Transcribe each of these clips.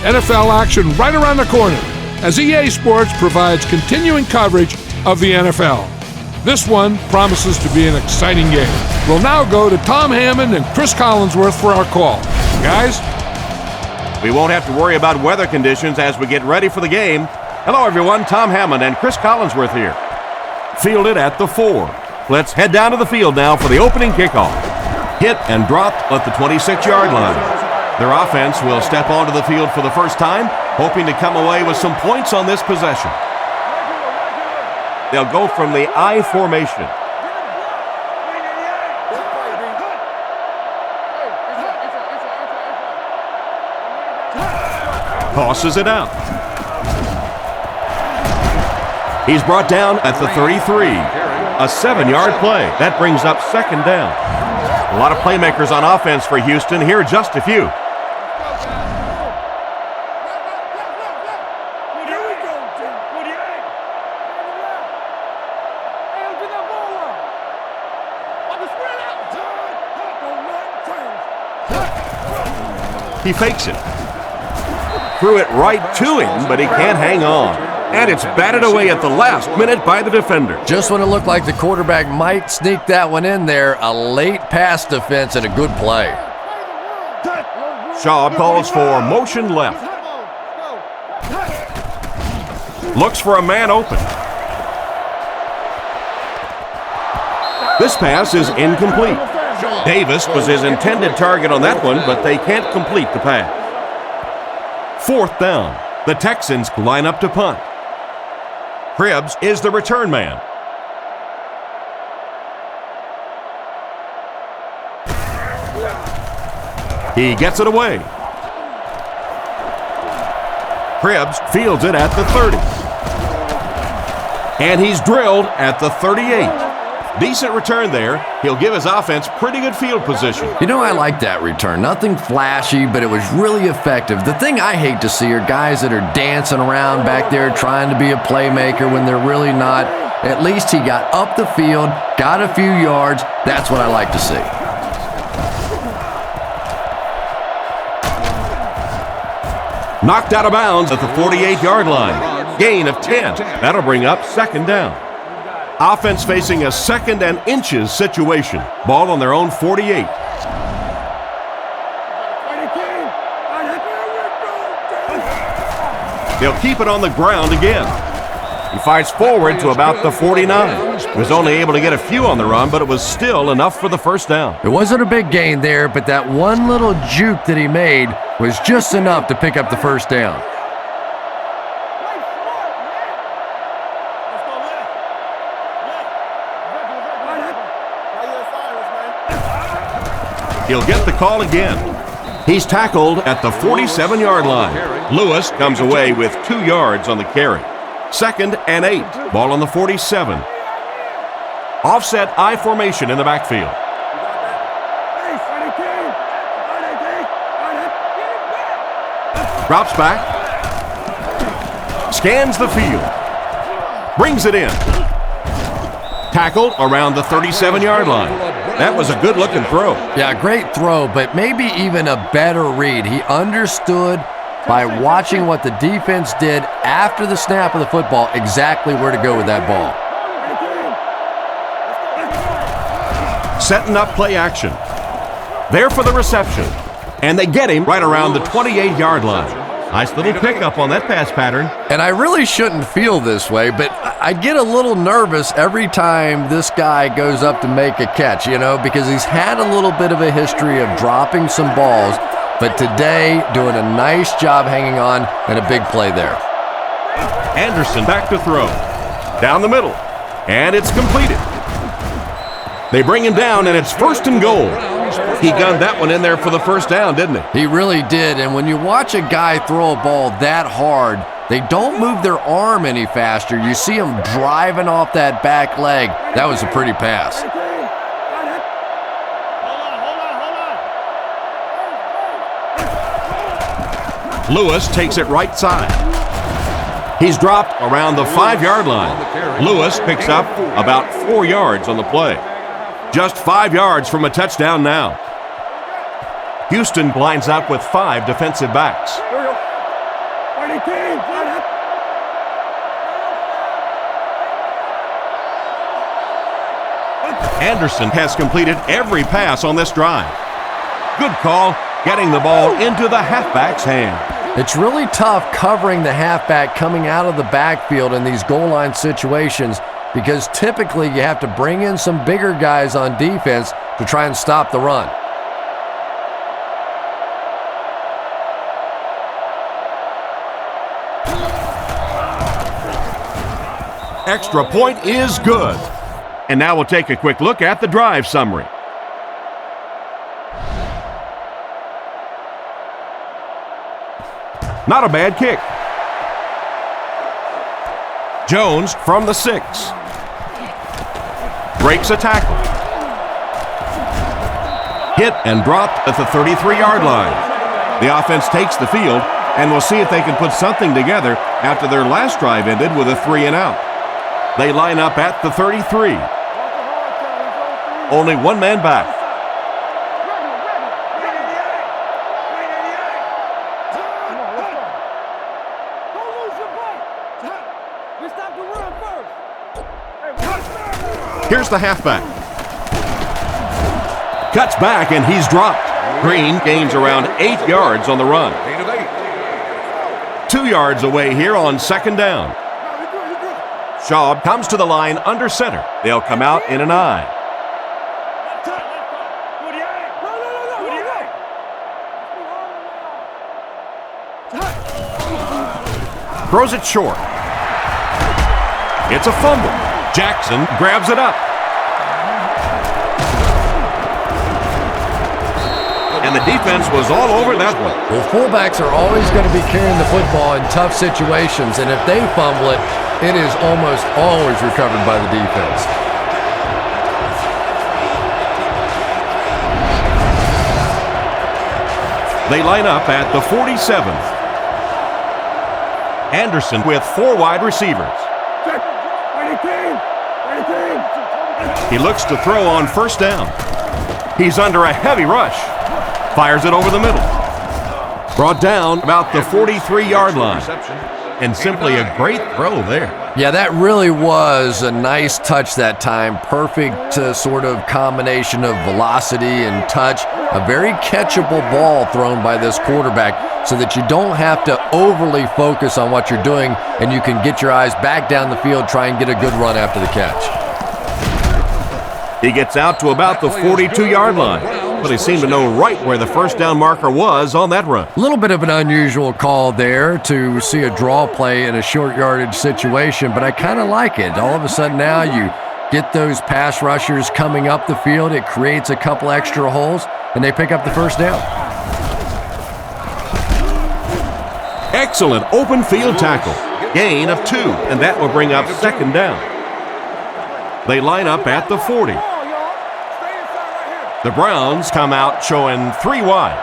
NFL action right around the corner as EA Sports provides continuing coverage of the NFL. This one promises to be an exciting game. We'll now go to Tom Hammond and Chris Collinsworth for our call. Guys? We won't have to worry about weather conditions as we get ready for the game. Hello, everyone. Tom Hammond and Chris Collinsworth here. Fielded at the 4. Let's head down to the field now for the opening kickoff. Hit and dropped at the 26-yard line. Their offense will step onto the field for the first time, hoping to come away with some points on this possession. They'll go from the I formation. Tosses it out. He's brought down at the 33. A 7-yard play. That brings up second down. A lot of playmakers on offense for Houston. Here are just a few. He fakes it. Threw it right to him, but he can't hang on. And it's batted away at the last minute by the defender. Just when it looked like the quarterback might sneak that one in there, a late pass defense and a good play. Shaw calls for motion left. Looks for a man open. This pass is incomplete. Davis was his intended target on that one, but they can't complete the pass. Fourth down. The Texans line up to punt. Cribbs is the return man. He gets it away. Cribbs fields it at the 30. And he's drilled at the 38. Decent return there. He'll give his offense pretty good field position. You know, I like that return. Nothing flashy, but it was really effective. The thing I hate to see are guys that are dancing around back there trying to be a playmaker when they're really not. At least he got up the field, got a few yards. That's what I like to see. Knocked out of bounds at the 48-yard line. Gain of 10. That'll bring up second down. Offense facing a second and inches situation. Ball on their own 48. They'll keep it on the ground again. He fights forward to about the 49. He was only able to get a few on the run, but it was still enough for the first down. It wasn't a big gain there, but that one little juke that he made was just enough to pick up the first down. He'll get the call again. He's tackled at the 47-yard line. Lewis comes away with 2 yards on the carry. Second and 8. Ball on the 47. Offset I formation in the backfield. Drops back. Scans the field. Brings it in. Tackled around the 37-yard line. That was a good-looking throw. Yeah, great throw, but maybe even a better read. He understood by watching what the defense did after the snap of the football exactly where to go with that ball. Setting up play action. There for the reception. And they get him right around the 28-yard line. Nice little pickup on that pass pattern. And I really shouldn't feel this way, but I get a little nervous every time this guy goes up to make a catch, you know, because he's had a little bit of a history of dropping some balls, but today doing a nice job hanging on and a big play there. Anderson back to throw. Down the middle. And it's completed. They bring him down, and it's first and goal. He gunned that one in there for the first down, didn't he? He really did, and when you watch a guy throw a ball that hard, they don't move their arm any faster. You see him driving off that back leg. That was a pretty pass. Lewis takes it right side. He's dropped around the 5-yard line. Lewis picks up about 4 yards on the play. Just 5 yards from a touchdown now. Houston lines up with 5 defensive backs. Anderson has completed every pass on this drive. Good call, getting the ball into the halfback's hand. It's really tough covering the halfback coming out of the backfield in these goal line situations because typically you have to bring in some bigger guys on defense to try and stop the run. Extra point is good. And now we'll take a quick look at the drive summary. Not a bad kick. Jones from the 6. Breaks a tackle. Hit and dropped at the 33-yard line. The offense takes the field, and we'll see if they can put something together after their last drive ended with a 3-and-out. They line up at the 33. Only one man back. Here's the halfback. Cuts back and he's dropped. Green gains around 8 yards on the run. 2 yards away here on 2nd down. Schaub comes to the line under center. They'll come out in an I. Throws it short. It's a fumble. Jackson grabs it up. And the defense was all over that one. Well, fullbacks are always going to be carrying the football in tough situations, and if they fumble it, it is almost always recovered by the defense. They line up at the 47. Anderson with 4 wide receivers. He looks to throw on 1st down. He's under a heavy rush. Fires it over the middle. Brought down about the 43-yard line. And simply a great throw there. Yeah, that really was a nice touch that time. Perfect sort of combination of velocity and touch. A very catchable ball thrown by this quarterback so that you don't have to overly focus on what you're doing and you can get your eyes back down the field, try and get a good run after the catch. He gets out to about the 42-yard line, but he seemed to know right where the 1st down marker was on that run. A little bit of an unusual call there to see a draw play in a short yardage situation, but I kind of like it. All of a sudden now you get those pass rushers coming up the field. It creates a couple extra holes, and they pick up the 1st down. Excellent open field tackle. Gain of 2, and that will bring up 2nd down. They line up at the 40. The Browns come out showing 3 wide.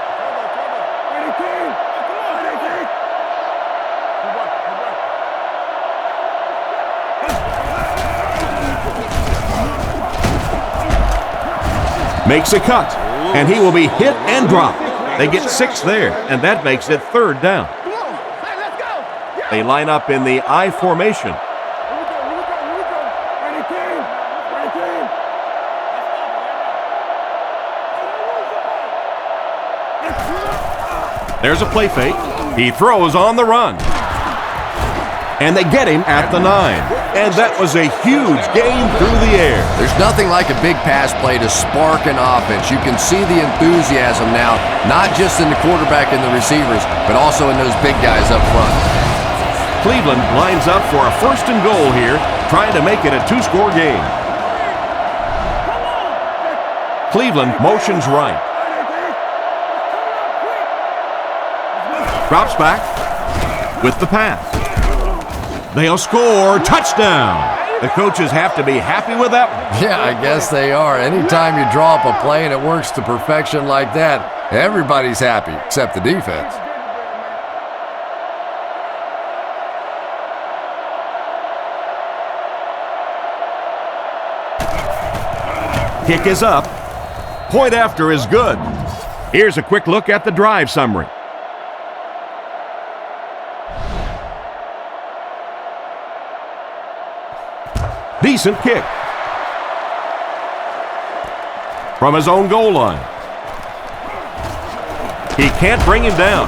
Makes a cut, and he will be hit and dropped. They get 6 there, and that makes it 3rd down. They line up in the I formation. There's a play fake. He throws on the run. And they get him at the 9. And that was a huge gain through the air. There's nothing like a big pass play to spark an offense. You can see the enthusiasm now, not just in the quarterback and the receivers, but also in those big guys up front. Cleveland lines up for a 1st and goal here, trying to make it a 2-score game. Cleveland motions right. Drops back with the pass. They'll score. Touchdown. The coaches have to be happy with that one. Yeah, I guess they are. Anytime you draw up a play and it works to perfection like that, everybody's happy except the defense. Kick is up. Point after is good. Here's a quick look at the drive summary. Decent kick. From his own goal line. He can't bring him down.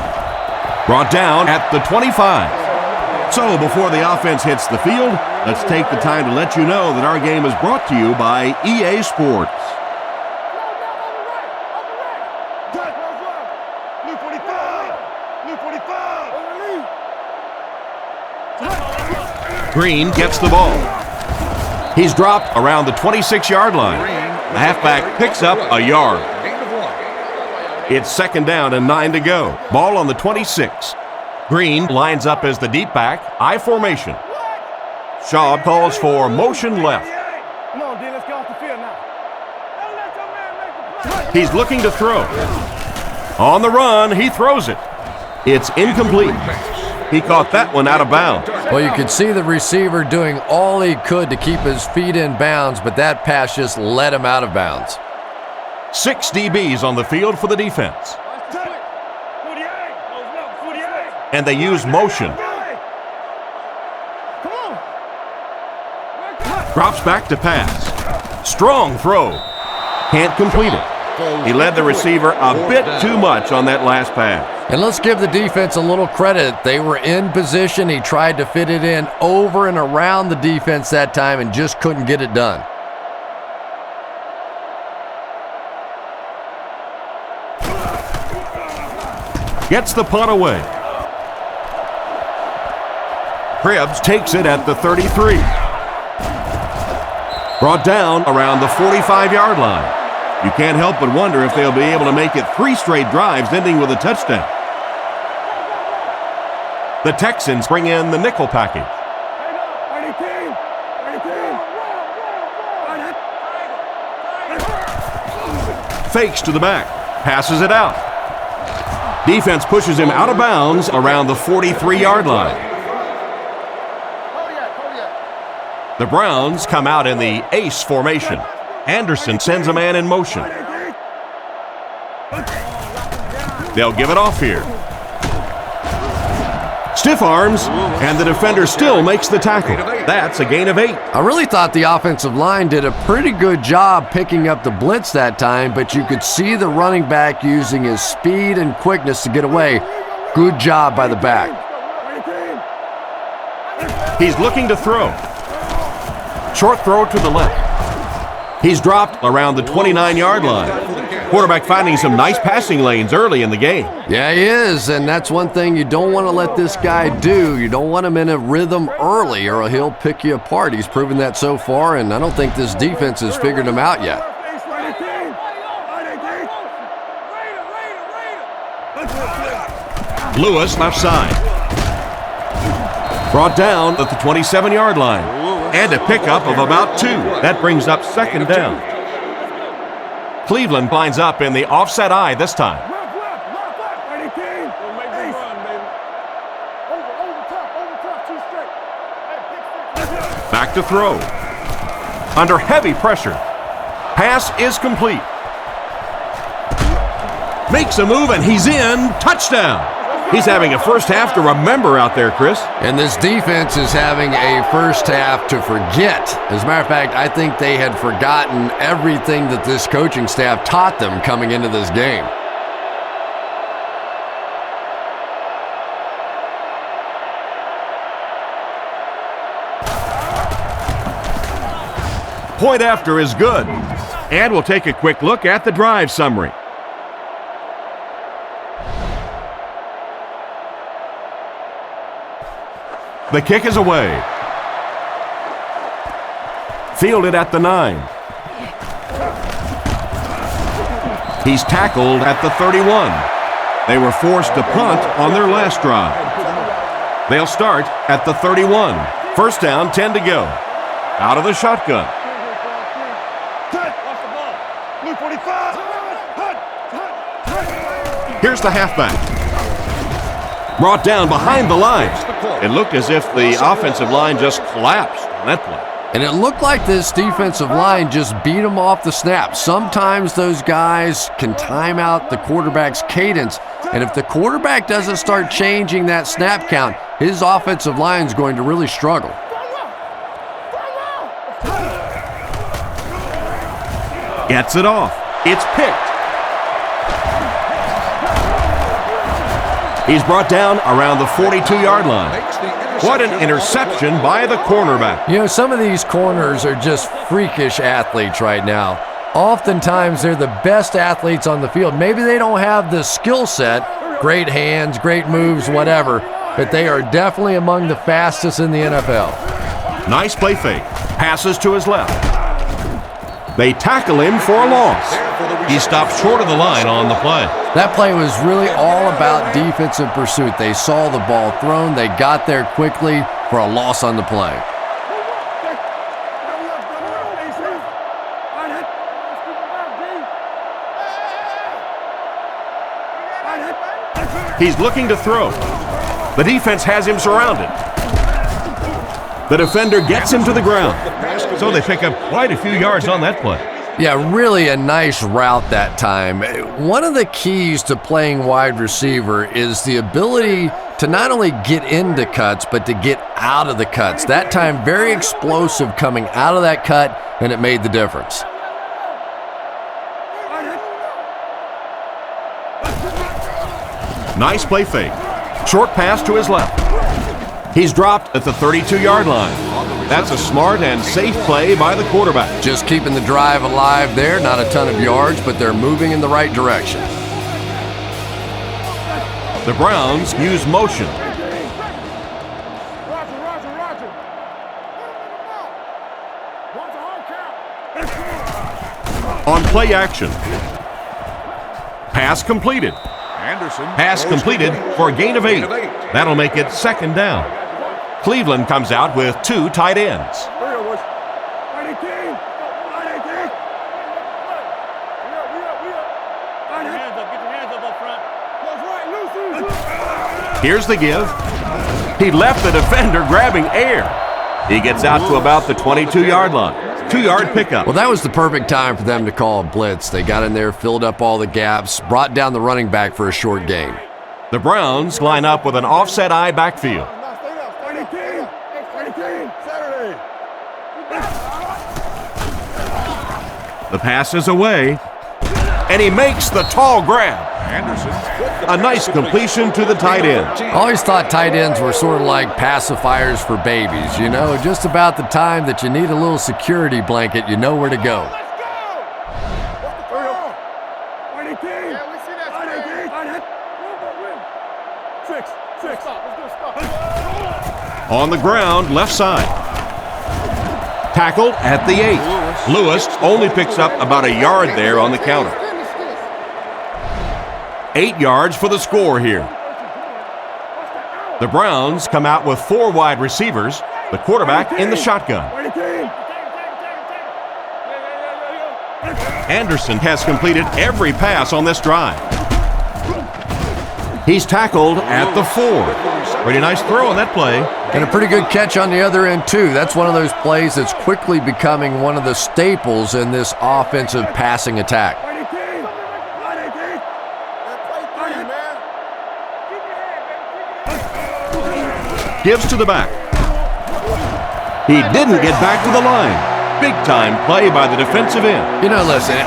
Brought down at the 25. So before the offense hits the field, let's take the time to let you know that our game is brought to you by EA Sports. Green gets the ball. He's dropped around the 26-yard line. The halfback picks up a yard. It's 2nd down and 9 to go. Ball on the 26. Green lines up as the deep back, I formation. Shaw calls for motion left. Come on, D, let's get off the field now. He's looking to throw. On the run, he throws it. It's incomplete. He caught that one out of bounds. Well, you could see the receiver doing all he could to keep his feet in bounds, but that pass just let him out of bounds. 6 DBs on the field for the defense. And they use motion. Drops back to pass. Strong throw. Can't complete it. He led the receiver a bit too much on that last pass. And let's give the defense a little credit. They were in position. He tried to fit it in over and around the defense that time and just couldn't get it done. Gets the punt away. Cribbs takes it at the 33. Brought down around the 45-yard line. You can't help but wonder if they'll be able to make it 3 straight drives ending with a touchdown. The Texans bring in the nickel package. Fakes to the back. Passes it out. Defense pushes him out of bounds around the 43-yard line. The Browns come out in the ace formation. Anderson sends a man in motion. They'll give it off here. Stiff arms, and the defender still makes the tackle. That's a gain of 8. I really thought the offensive line did a pretty good job picking up the blitz that time, but you could see the running back using his speed and quickness to get away. Good job by the back. He's looking to throw. Short throw to the left. He's dropped around the 29-yard line. Quarterback finding some nice passing lanes early in the game. Yeah, he is, and that's one thing you don't want to let this guy do. You don't want him in a rhythm early, or he'll pick you apart. He's proven that so far, and I don't think this defense has figured him out yet. Lewis left side. Brought down at the 27-yard line. And a pickup of about 2. That brings up 2nd down. Cleveland lines up in the offset eye this time. Back to throw. Under heavy pressure. Pass is complete. Makes a move and he's in. Touchdown. He's having a first half to remember out there, Chris. And this defense is having a first half to forget. As a matter of fact, I think they had forgotten everything that this coaching staff taught them coming into this game. Point after is good. And we'll take a quick look at the drive summary. The kick is away. Fielded at the 9. He's tackled at the 31. They were forced to punt on their last drive. They'll start at the 31. First down, 10 to go. Out of the shotgun. Here's the halfback. Brought down behind the lines. It looked as if the offensive line just collapsed on that play. And it looked like this defensive line just beat him off the snap. Sometimes those guys can time out the quarterback's cadence, and if the quarterback doesn't start changing that snap count, his offensive line is going to really struggle. Gets it off. It's picked. He's brought down around the 42-yard line. What an interception by the cornerback. You know, some of these corners are just freakish athletes right now. Oftentimes, they're the best athletes on the field. Maybe they don't have the skill set, great hands, great moves, whatever, but they are definitely among the fastest in the NFL. Nice play fake. Passes to his left. They tackle him for a loss. He stopped short of the line on the play. That play was really all about defensive pursuit. They saw the ball thrown. They got there quickly for a loss on the play. He's looking to throw. The defense has him surrounded. The defender gets him to the ground. So they pick up quite a few yards on that play. Yeah, really a nice route that time. One of the keys to playing wide receiver is the ability to not only get into cuts, but to get out of the cuts. That time, very explosive coming out of that cut, and it made the difference. Nice play fake. Short pass to his left. He's dropped at the 32-yard line. That's a smart and safe play by the quarterback. Just keeping the drive alive there. Not a ton of yards, but they're moving in the right direction. The Browns use motion. On play action. Pass completed. Pass completed for a gain of 8. That'll make it second down. Cleveland comes out with 2 tight ends. Here's the give. He left the defender grabbing air. He gets out to about the 22-yard line. 2-yard pickup. Well, that was the perfect time for them to call a blitz. They got in there, filled up all the gaps, brought down the running back for a short gain. The Browns line up with an offset eye backfield. The pass is away, and he makes the tall grab. A nice completion to the tight end. I always thought tight ends were sort of like pacifiers for babies. You know, just about the time that you need a little security blanket, you know where to go. On the ground, left side. Tackled at the 8. Lewis only picks up about a yard there on the counter. 8 yards for the score here. The Browns come out with 4 wide receivers, the quarterback in the shotgun. Anderson has completed every pass on this drive. He's tackled at the 4. Pretty nice throw on that play. And a pretty good catch on the other end, too. That's one of those plays that's quickly becoming one of the staples in this offensive passing attack. Gives to the back. He didn't get back to the line. Big time play by the defensive end. You know, listen,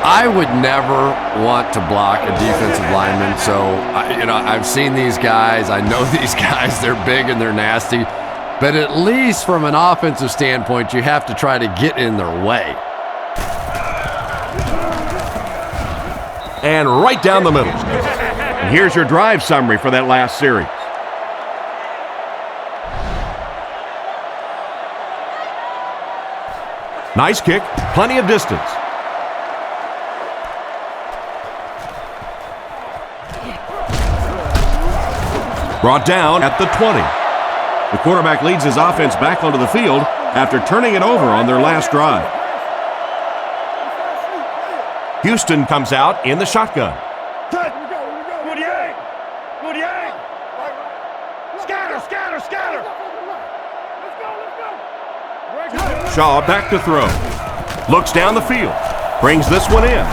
I would never want to block a defensive lineman. So, I've seen these guys. I know these guys. They're big and they're nasty. But at least from an offensive standpoint, you have to try to get in their way. And right down the middle. And here's your drive summary for that last series. Nice kick, plenty of distance. Brought down at the 20. The quarterback leads his offense back onto the field after turning it over on their last drive. Houston comes out in the shotgun. Shaw back to throw. Looks down the field. Brings this one in.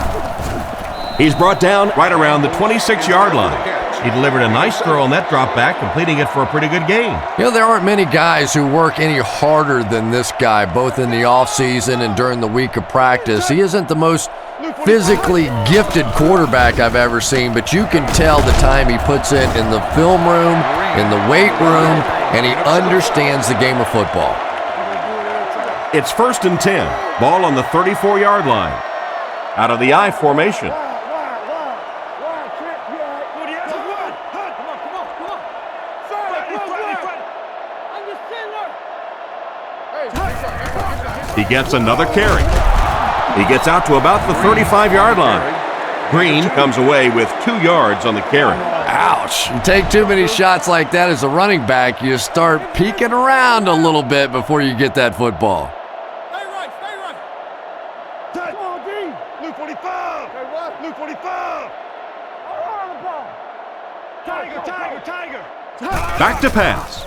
He's brought down right around the 26-yard line. He delivered a nice throw on that drop back, completing it for a pretty good gain. You know, there aren't many guys who work any harder than this guy, both in the offseason and during the week of practice. He isn't the most physically gifted quarterback I've ever seen, but you can tell the time he puts in the film room, in the weight room, and he understands the game of football. It's 1st and 10. Ball on the 34-yard line. Out of the I formation. He gets another carry. He gets out to about the 35-yard line. Green comes away with 2 yards on the carry. Ouch. You take too many shots like that as a running back, you start peeking around a little bit before you get that football. Stay right. Come on, D. Luke 45. Okay, what? Luke 45. Tiger. Back to pass.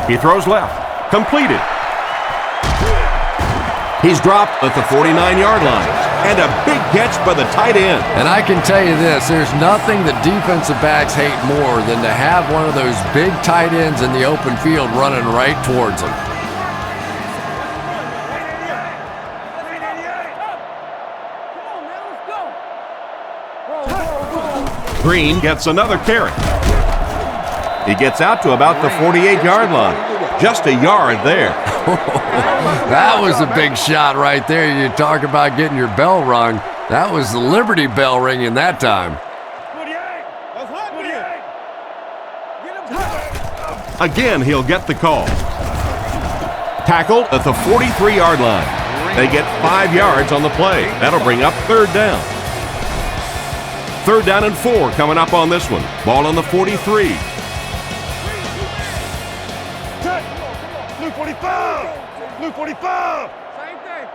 He throws left. Completed. He's dropped at the 49-yard line. And a big catch by the tight end. And I can tell you this, there's nothing that defensive backs hate more than to have one of those big tight ends in the open field running right towards them. Green gets another carry. He gets out to about the 48-yard line. Just a yard there. That was a big shot right there. You talk about getting your bell rung. That was the Liberty Bell ringing that time. 48. Again, he'll get the call. Tackled at the 43-yard line. They get 5 yards on the play. That'll bring up 3rd down. 3rd down and 4 coming up on this one. Ball on the 43. Luke 45. Luke 45. Same thing.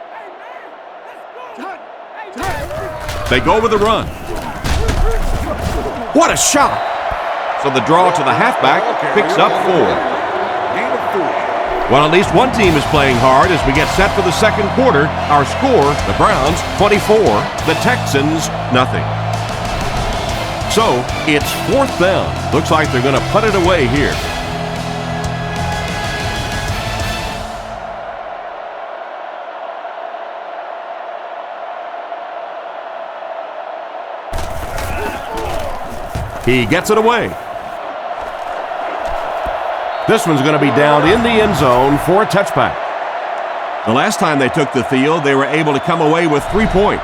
Hey, man, let's go. They go with the run. What a shot! So the draw to the halfback picks up 4. Well, at least one team is playing hard as we get set for the second quarter. Our score, the Browns, 24. The Texans, nothing. So, it's 4th down. Looks like they're going to put it away here. He gets it away. This one's going to be down in the end zone for a touchback. The last time they took the field, they were able to come away with 3 points.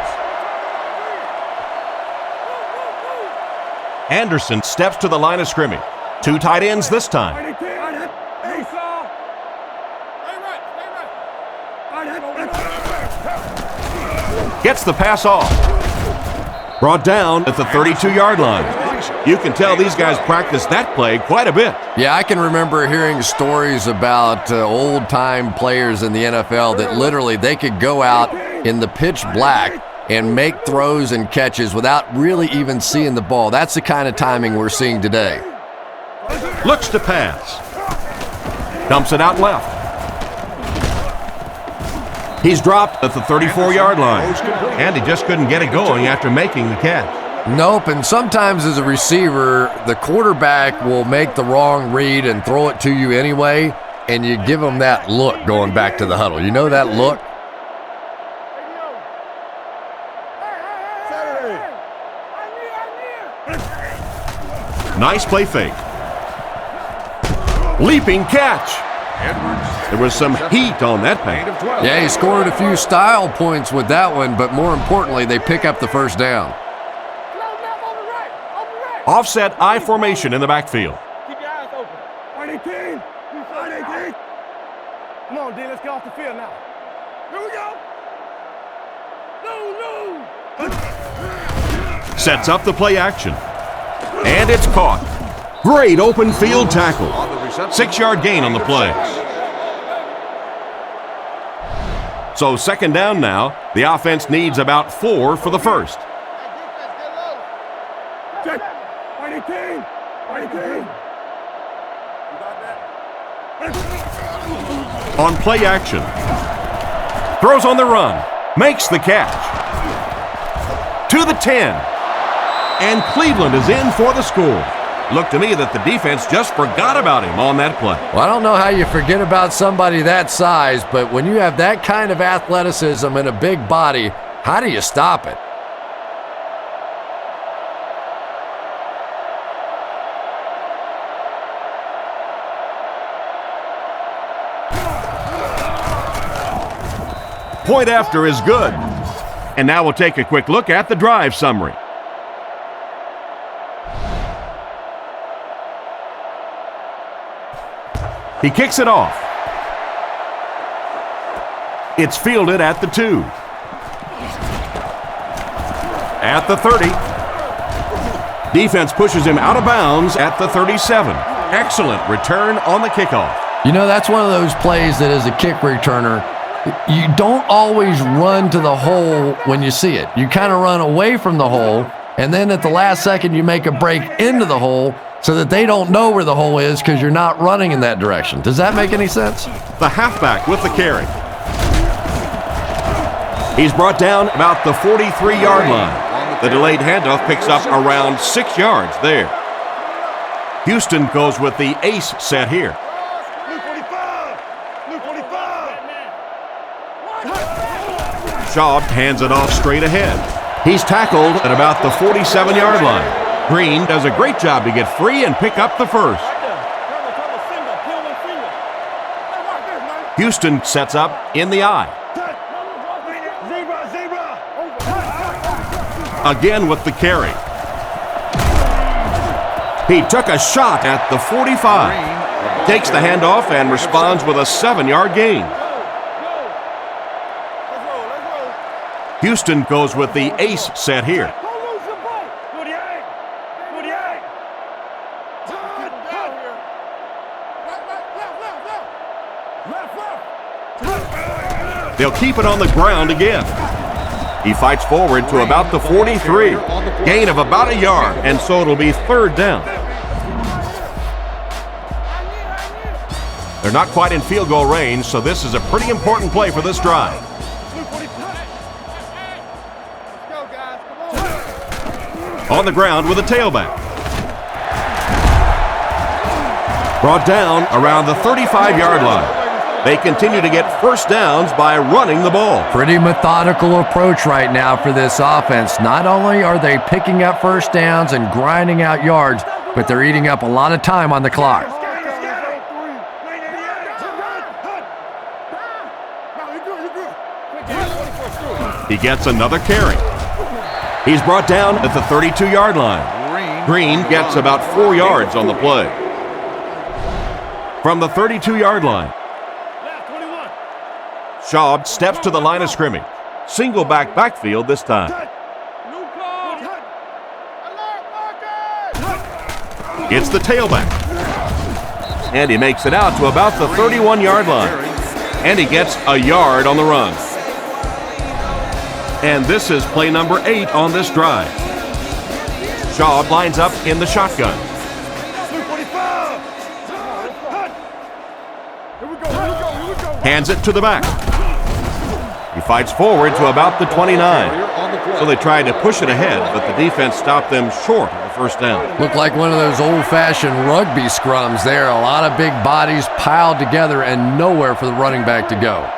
Anderson steps to the line of scrimmage. 2 tight ends this time. Gets the pass off. Brought down at the 32-yard line. You can tell these guys practice that play quite a bit. Yeah, I can remember hearing stories about old-time players in the NFL that literally they could go out in the pitch black and make throws and catches without really even seeing the ball. That's the kind of timing we're seeing today. Looks to pass. Dumps it out left. He's dropped at the 34-yard line, and he just couldn't get it going after making the catch. Nope, and sometimes as a receiver, the quarterback will make the wrong read and throw it to you anyway, and you give them that look going back to the huddle. You know that look? Nice play fake. Leaping catch. There was some heat on that pass. Yeah, he scored a few style points with that one, but more importantly, they pick up the first down. Offset I formation in the backfield. Keep your eyes open. 18. Come on, D, let's get off the field now. Here we go. No. Sets up the play action. And it's caught. Great open field tackle. 6-yard gain on the play. So 2nd down now. The offense needs about 4 for the first. On play action. Throws on the run. Makes the catch. To the 10. And Cleveland is in for the score. Looked to me that the defense just forgot about him on that play. Well, I don't know how you forget about somebody that size, but when you have that kind of athleticism and a big body, how do you stop it? Point after is good. And now we'll take a quick look at the drive summary. He kicks it off. It's fielded at the 2. At the 30. Defense pushes him out of bounds at the 37. Excellent return on the kickoff. You know, that's one of those plays that as a kick returner, you don't always run to the hole when you see it. You kind of run away from the hole, and then at the last second you make a break into the hole so that they don't know where the hole is because you're not running in that direction. Does that make any sense? The halfback with the carry. He's brought down about the 43-yard line. The delayed handoff picks up around 6 yards there. Houston goes with the ace set here. Shaw hands it off straight ahead. He's tackled at about the 47-yard line. Green does a great job to get free and pick up the first. Houston sets up in the eye. Again with the carry. He took a shot at the 45. Takes the handoff and responds with a 7-yard gain. Houston goes with the ace set here. They'll keep it on the ground again. He fights forward to about the 43. Gain of about a yard, and so it'll be 3rd down. They're not quite in field goal range, so this is a pretty important play for this drive. On the ground with a tailback. Brought down around the 35-yard line. They continue to get first downs by running the ball. Pretty methodical approach right now for this offense. Not only are they picking up first downs and grinding out yards, but they're eating up a lot of time on the clock. He gets another carry. He's brought down at the 32-yard line. Green gets about 4 yards on the play. From the 32-yard line, Shaw steps to the line of scrimmage. Single backfield this time. It's the tailback. And he makes it out to about the 31-yard line. And he gets a yard on the run. And this is play number 8 on this drive. Shaw lines up in the shotgun. Hands it to the back. He fights forward to about the 29. So they tried to push it ahead, but the defense stopped them short of the first down. Looked like one of those old-fashioned rugby scrums there. A lot of big bodies piled together and nowhere for the running back to go.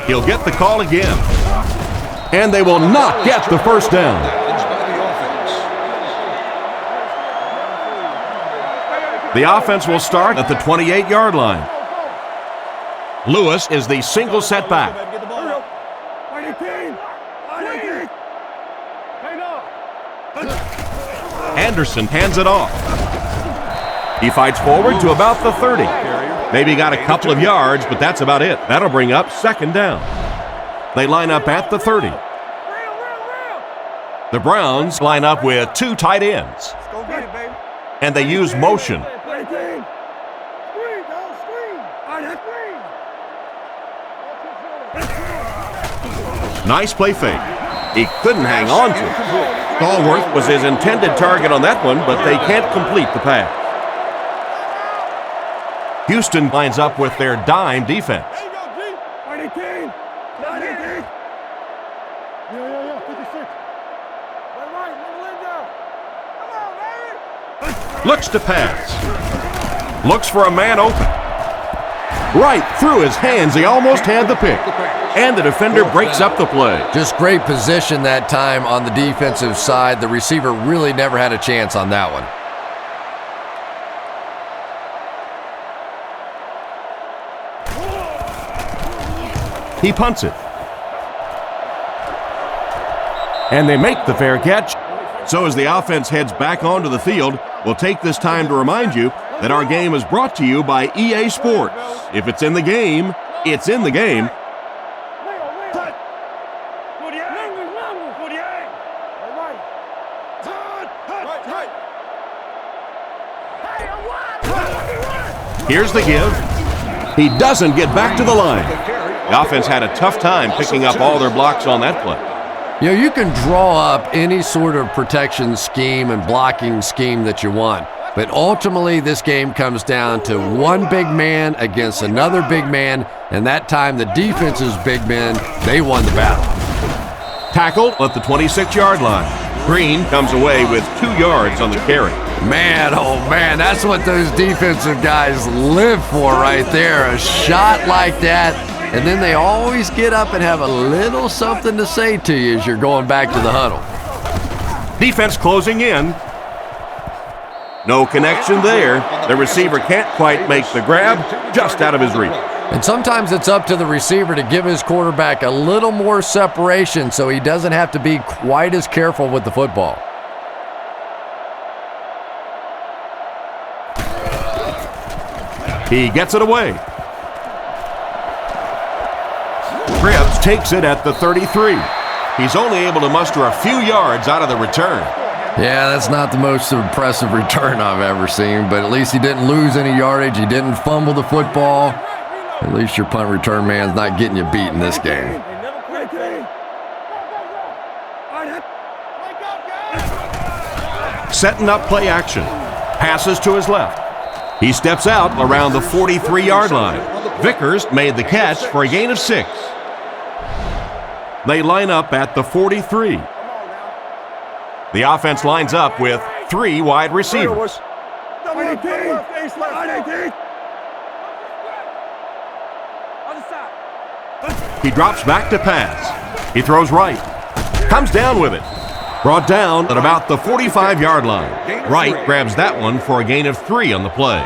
He'll get the call again. And they will not get the first down. The offense will start at the 28-yard line. Lewis is the single setback. Anderson hands it off. He fights forward to about the 30. Maybe got a couple of yards, but that's about it. That'll bring up 2nd down. They line up at the 30. The Browns line up with 2 tight ends. And they use motion. Nice play fake. He couldn't hang on to it. Stallworth was his intended target on that one, but they can't complete the pass. Houston lines up with their dime defense. There you go, G. 18. 18. Yeah, 56. Right, Linda. Come on, baby. Looks to pass. Looks for a man open. Right through his hands. He almost had the pick. And the defender breaks up the play. Just great position that time on the defensive side. The receiver really never had a chance on that one. He punts it. And they make the fair catch. So as the offense heads back onto the field, we'll take this time to remind you that our game is brought to you by EA Sports. If it's in the game, it's in the game. Here's the give. He doesn't get back to the line. The offense had a tough time picking up all their blocks on that play. You know, you can draw up any sort of protection scheme and blocking scheme that you want, but ultimately this game comes down to one big man against another big man, and that time the defense's big men, they won the battle. Tackled at the 26-yard line. Green comes away with 2 yards on the carry. Man, oh man, that's what those defensive guys live for right there. A shot like that, and then they always get up and have a little something to say to you as you're going back to the huddle. Defense closing in. No connection there. The receiver can't quite make the grab, just out of his reach. And sometimes it's up to the receiver to give his quarterback a little more separation so he doesn't have to be quite as careful with the football. He gets it away. Cribbs takes it at the 33. He's only able to muster a few yards out of the return. Yeah, that's not the most impressive return I've ever seen, but at least he didn't lose any yardage. He didn't fumble the football. At least your punt return man's not getting you beat in this game. Setting up play action. Passes to his left. He steps out around the 43-yard line. Vickers made the catch for a gain of 6. They line up at the 43. The offense lines up with 3 wide receivers. He drops back to pass. He throws right. Comes down with it. Brought down at about the 45-yard line. Wright grabs that one for a gain of 3 on the play.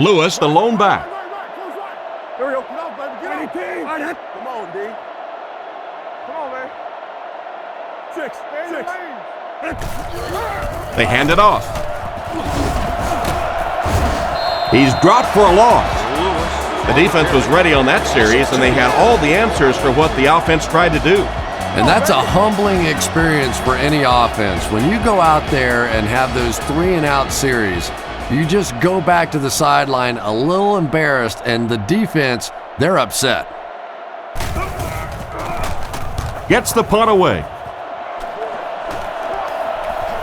Lewis, the lone back. Come on, D. Come on, man. 6. They hand it off. He's dropped for a loss. The defense was ready on that series, and they had all the answers for what the offense tried to do. And that's a humbling experience for any offense. When you go out there and have those 3-and-out series, you just go back to the sideline a little embarrassed, and the defense, they're upset. Gets the punt away.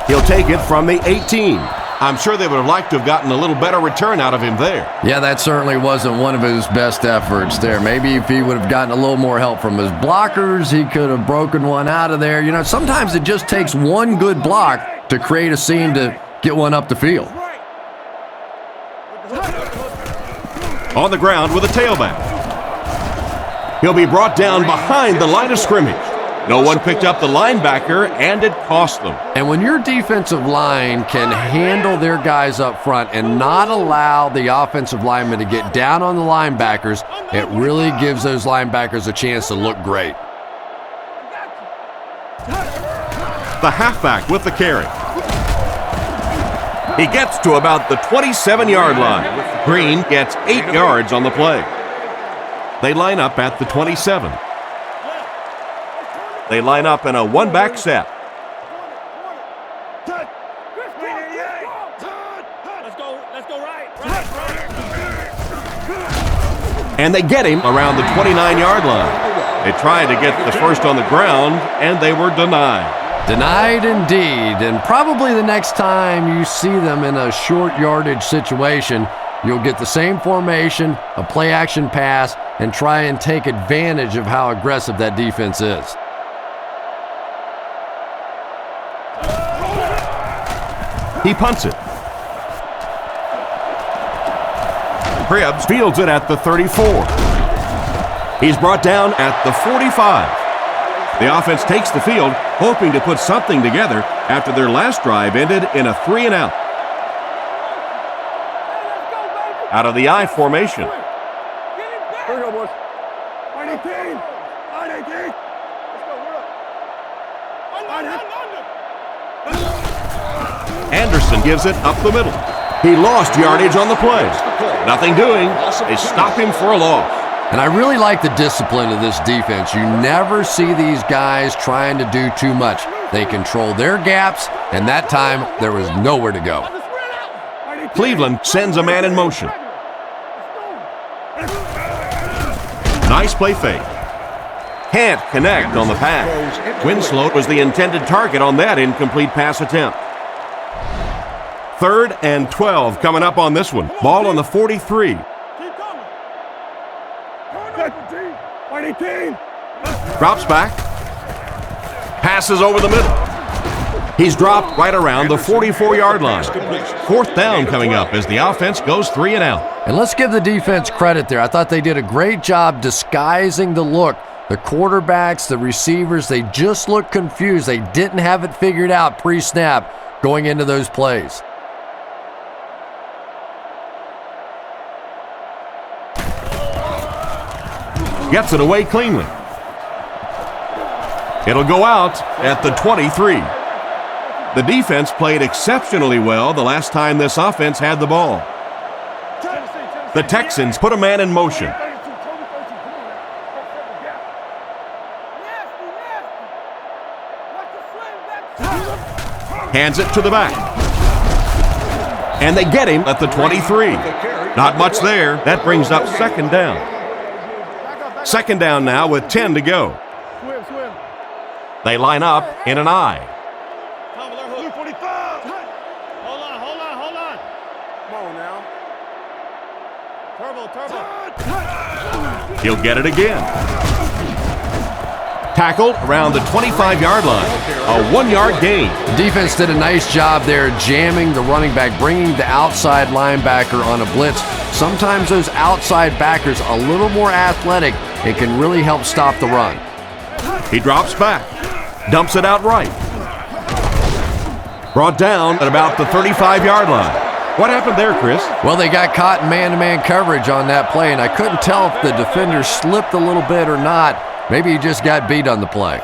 He'll take it from the 18. I'm sure they would have liked to have gotten a little better return out of him there. Yeah, that certainly wasn't one of his best efforts there. Maybe if he would have gotten a little more help from his blockers, he could have broken one out of there. You know, sometimes it just takes one good block to create a seam to get one up the field. On the ground with a tailback. He'll be brought down behind the line of scrimmage. No one picked up the linebacker, and it cost them. And when your defensive line can handle their guys up front and not allow the offensive linemen to get down on the linebackers, it really gives those linebackers a chance to look great. The halfback with the carry. He gets to about the 27-yard line. Green gets 8 yards on the play. They line up at the 27. They line up in a one-back set. And they get him around the 29-yard line. They tried to get the first on the ground, and they were denied. Denied indeed, and probably the next time you see them in a short yardage situation, you'll get the same formation, a play-action pass, and try and take advantage of how aggressive that defense is. He punts it. Cribbs fields it at the 34. He's brought down at the 45. The offense takes the field, hoping to put something together after their last drive ended in a 3-and-out. Out of the I formation. Here we go, boys. 18. 18. Let's go. We're up. Anderson gives it up the middle. He lost yardage on the play. Nothing doing. They stop him for a loss. And I really like the discipline of this defense. You never see these guys trying to do too much. They control their gaps, and that time there was nowhere to go. Cleveland sends a man in motion. Nice play fake. Can't connect on the pass. Winslow was the intended target on that incomplete pass attempt. 3rd and 12 coming up on this one. Ball on the 43. 18. Drops back. Passes over the middle. He's dropped right around the 44-yard line. 4th down coming up as the offense goes 3-and-out. And let's give the defense credit there. I thought they did a great job disguising the look. The quarterbacks, the receivers, they just looked confused. They didn't have it figured out pre-snap going into those plays. Gets it away cleanly. It'll go out at the 23. The defense played exceptionally well the last time this offense had the ball. The Texans put a man in motion. Hands it to the back. And they get him at the 23. Not much there. That brings up 2nd down. 2nd down now with 10 to go. They line up in an I. Blue 45. Hold on. Come on now. Turbo. He'll get it again. Tackled around the 25-yard line. A 1-yard gain. The defense did a nice job there jamming the running back, bringing the outside linebacker on a blitz. Sometimes those outside backers a little more athletic. It can really help stop the run. He drops back. Dumps it out right. Brought down at about the 35-yard line. What happened there, Chris? Well, they got caught in man-to-man coverage on that play, and I couldn't tell if the defender slipped a little bit or not. Maybe he just got beat on the play.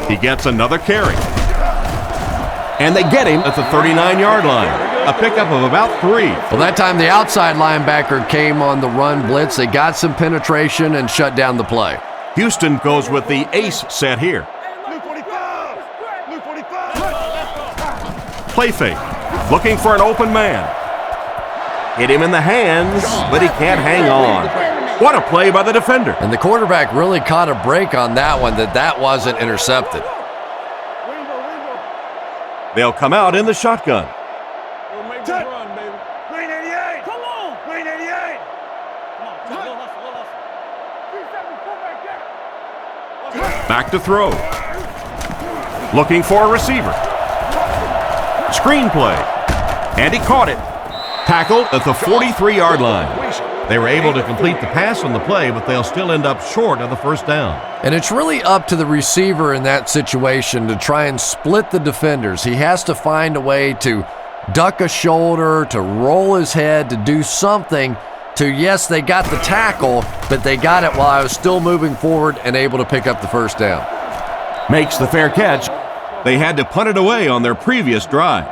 He gets another carry. And they get him at the 39-yard line. A pickup of about 3. Well, that time the outside linebacker came on the run blitz. They got some penetration and shut down the play. Houston goes with the ace set here. Blue 45. Play fake. Looking for an open man. Hit him in the hands, but he can't hang on. What a play by the defender. And the quarterback really caught a break on that one, that wasn't intercepted. They'll come out in the shotgun. Run, baby. Green 88. Come on. Green 88. Back to throw. Looking for a receiver. Screen play. And he caught it. Tackled at the 43-yard line. They were able to complete the pass on the play, but they'll still end up short of the 1st down. And it's really up to the receiver in that situation to try and split the defenders. He has to find a way to duck a shoulder, to roll his head, to do something to, yes, they got the tackle, but they got it while I was still moving forward and able to pick up the 1st down. Makes the fair catch. They had to punt it away on their previous drive.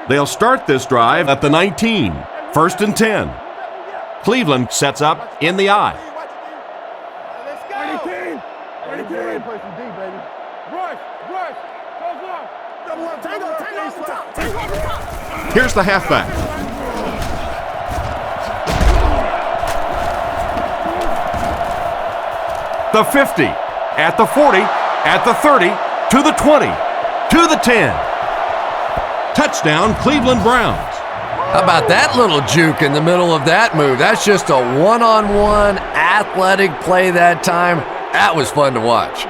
They'll start this drive at the 19. 1st and 10. Cleveland sets up in the I. Let's go. 18. Play some deep, baby. Rush. Take off the top. Here's the halfback. the 50, at the 40, at the 30, to the 20, to the 10. Touchdown, Cleveland Browns. How about that little juke in the middle of that move? That's just a one-on-one athletic play that time. That was fun to watch.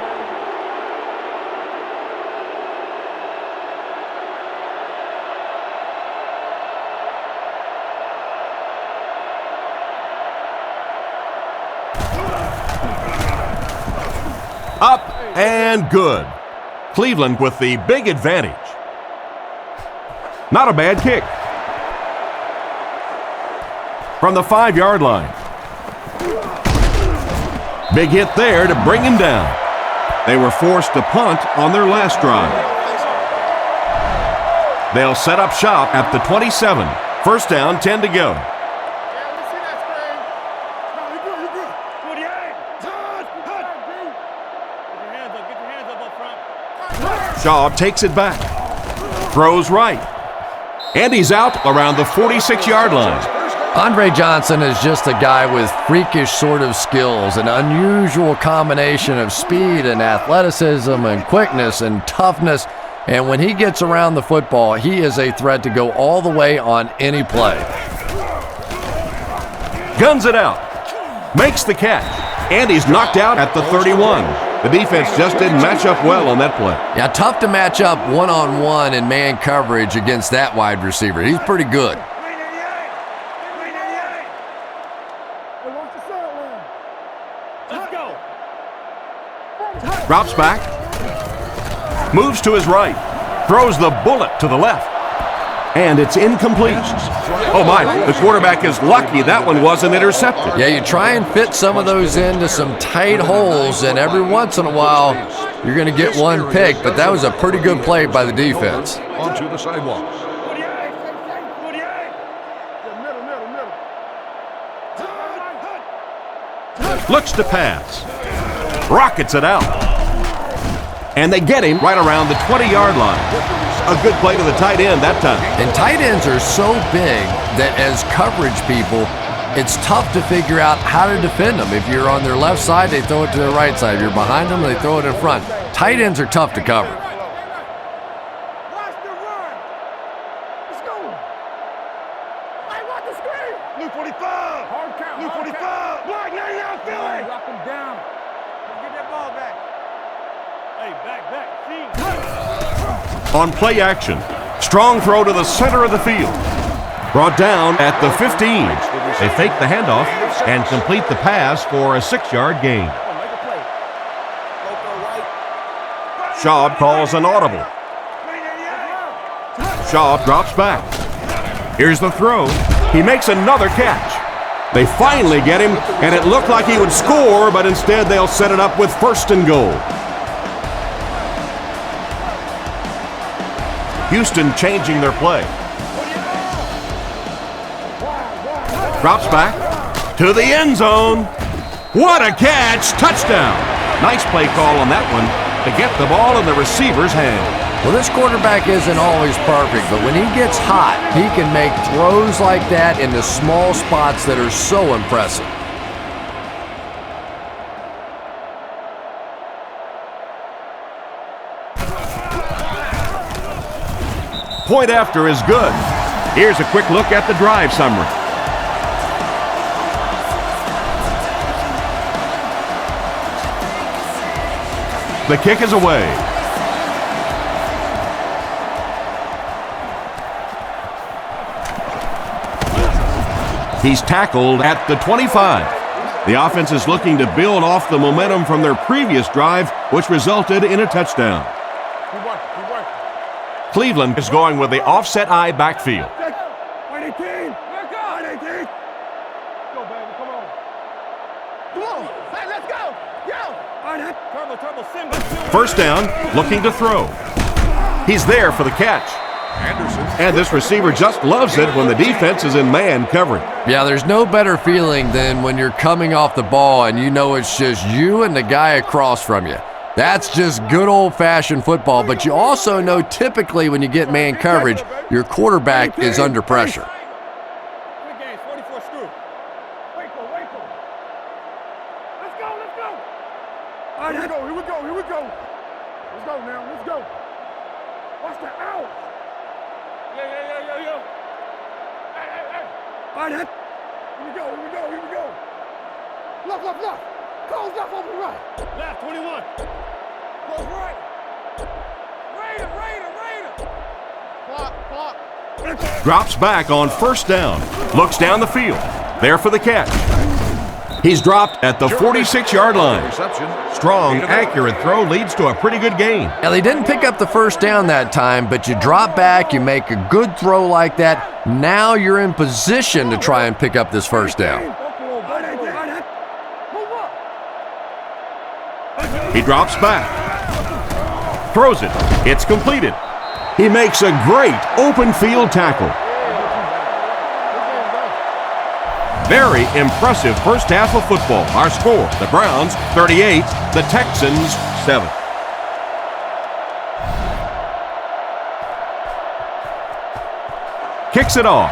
Up and good. Cleveland with the big advantage. Not a bad kick. From the 5-yard line. Big hit there to bring him down. They were forced to punt on their last drive. They'll set up shop at the 27. First down, 10 to go. Shaw takes it back. Throws right. And he's out around the 46-yard line. Andre Johnson is just a guy with freakish sort of skills, an unusual combination of speed and athleticism and quickness and toughness. And when he gets around the football, he is a threat to go all the way on any play. Guns it out. Makes the catch. And he's knocked out at the 31. The defense just didn't match up well on that play. Yeah, tough to match up one-on-one in man coverage against that wide receiver. He's pretty good. Drops back. Moves to his right. Throws the bullet to the left. And it's incomplete. Oh my, the quarterback is lucky that one wasn't intercepted. Yeah, you try and fit some of those into some tight holes, and every once in a while you're going to get one pick, but that was a pretty good play by the defense. Onto the sidewalks. Looks to pass. Rockets it out. And they get him right around the 20-yard line. A good play to the tight end that time. And tight ends are so big that as coverage people, it's tough to figure out how to defend them. If you're on their left side, they throw it to their right side. If you're behind them, they throw it in front. Tight ends are tough to cover. Watch the run. Let's go. I want the screen. Blue 45. Hard count. Blue 45. Block 99 Philly. Lock him down. Get that ball back. Hey, back. See. On play action, strong throw to the center of the field. Brought down at the 15. They fake the handoff and complete the pass for a 6-yard gain. Shaw calls an audible. Shaw drops back. Here's the throw. He makes another catch. They finally get him, and it looked like he would score, but instead they'll set it up with 1st and goal. Houston changing their play. Drops back to the end zone. What a catch! Touchdown! Nice play call on that one to get the ball in the receiver's hand. Well, this quarterback isn't always perfect, but when he gets hot, he can make throws like that into small spots that are so impressive. Point after is good. Here's a quick look at the drive summary. The kick is away. He's tackled at the 25. The offense is looking to build off the momentum from their previous drive, which resulted in a touchdown. Cleveland is going with the offset eye backfield. First down, looking to throw. He's there for the catch. And this receiver just loves it when the defense is in man coverage. Yeah, there's no better feeling than when you're coming off the ball and you know it's just you and the guy across from you. That's just good old-fashioned football, but you also know typically when you get man coverage, your quarterback is under pressure. Ouch! Yo. Hey. All right, here we go. Left. Close left over right. Left, 21. Close right. Raider. Clock. Drops back on first down. Looks down the field. There for the catch. He's dropped at the 46-yard line. Strong, accurate throw leads to a pretty good gain. Now, they didn't pick up the first down that time, but you drop back, you make a good throw like that. Now you're in position to try and pick up this first down. He drops back. Throws it. It's completed. He makes a great open field tackle. Very impressive first half of football. Our score, the Browns 38, the Texans 7. Kicks it off.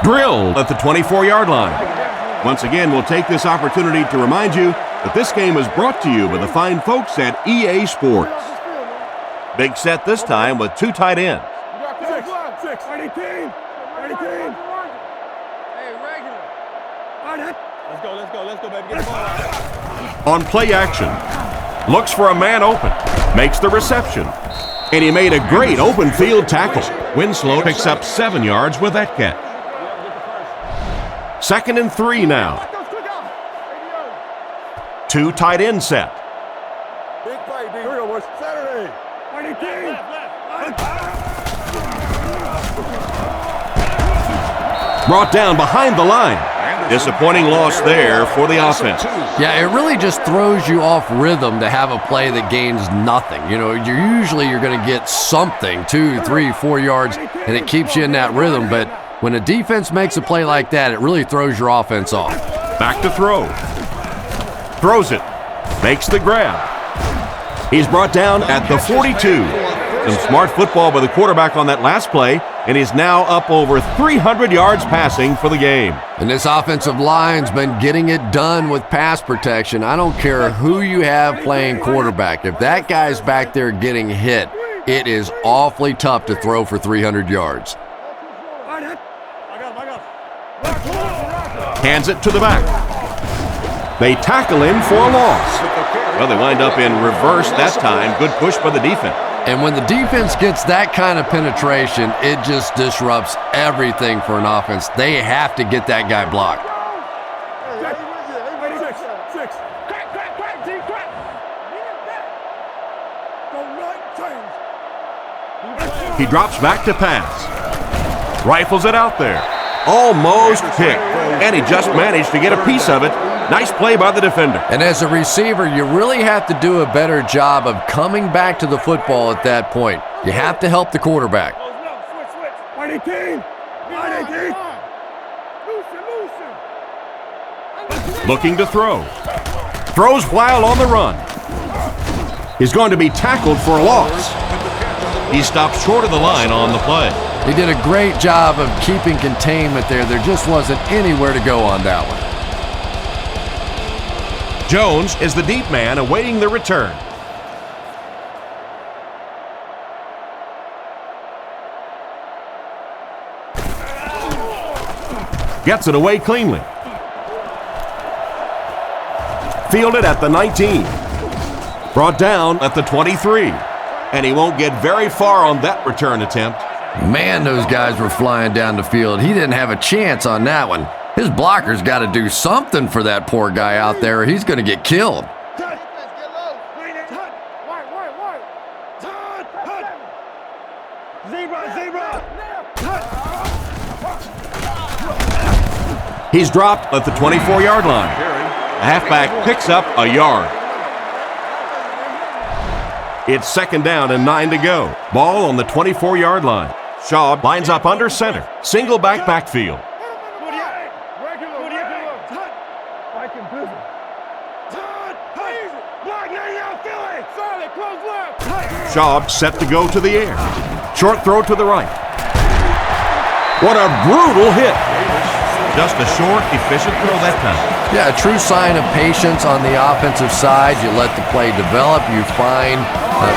Drilled at the 24-yard line. Once again, we'll take this opportunity to remind you that this game is brought to you by the fine folks at EA Sports. Big set this time with 2 tight ends. Six. Ready team. Hey, regular. Let's go, baby. Get the ball out. On play action. Looks for a man open. Makes the reception. And he made a great open field tackle. Winslow picks up 7 yards with that catch. 2nd and 3 now. 2 tight end set. Big play, D. Here we go, boys. Saturday. Ready team. Brought down behind the line. Disappointing loss there for the offense. Yeah, it really just throws you off rhythm to have a play that gains nothing. You know, you're going to get something, 2, 3, 4 yards, and it keeps you in that rhythm. But when a defense makes a play like that, it really throws your offense off. Back to throw. Throws it. Makes the grab. He's brought down at the 42. Some smart football by the quarterback on that last play, and he's now up over 300 yards passing for the game. And this offensive line's been getting it done with pass protection. I don't care who you have playing quarterback. If that guy's back there getting hit, it is awfully tough to throw for 300 yards. Hands it to the back. They tackle him for a loss. Well, they wind up in reverse that time. Good push by the defense. And when the defense gets that kind of penetration, it just disrupts everything for an offense. They have to get that guy blocked. Six. He drops back to pass. Rifles it out there. Almost picked. And he just managed to get a piece of it. Nice play by the defender. And as a receiver, you really have to do a better job of coming back to the football at that point. You have to help the quarterback. Looking to throw. Throws while on the run. He's going to be tackled for a loss. He stops short of the line on the play. He did a great job of keeping containment there. There just wasn't anywhere to go on that one. Jones is the deep man awaiting the return. Gets it away cleanly. Fielded at the 19. Brought down at the 23. And he won't get very far on that return attempt. Man, those guys were flying down the field. He didn't have a chance on that one. His blocker's got to do something for that poor guy out there. He's going to get killed. He's dropped at the 24-yard line. The halfback picks up a yard. It's 2nd down and 9 to go. Ball on the 24-yard line. Shaw lines up under center. Single backfield. Shaw set to go to the air. Short throw to the right. What a brutal hit. Just a short, efficient throw that time. Yeah, a true sign of patience on the offensive side. You let the play develop. You find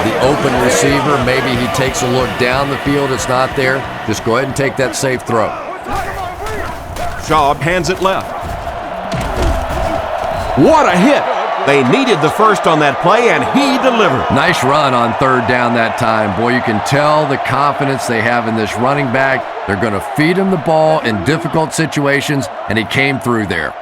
the open receiver. Maybe he takes a look down the field. It's not there. Just go ahead and take that safe throw. Shaw hands it left. What a hit! They needed the first on that play, and he delivered. Nice run on third down that time. Boy, you can tell the confidence they have in this running back. They're going to feed him the ball in difficult situations, and he came through there.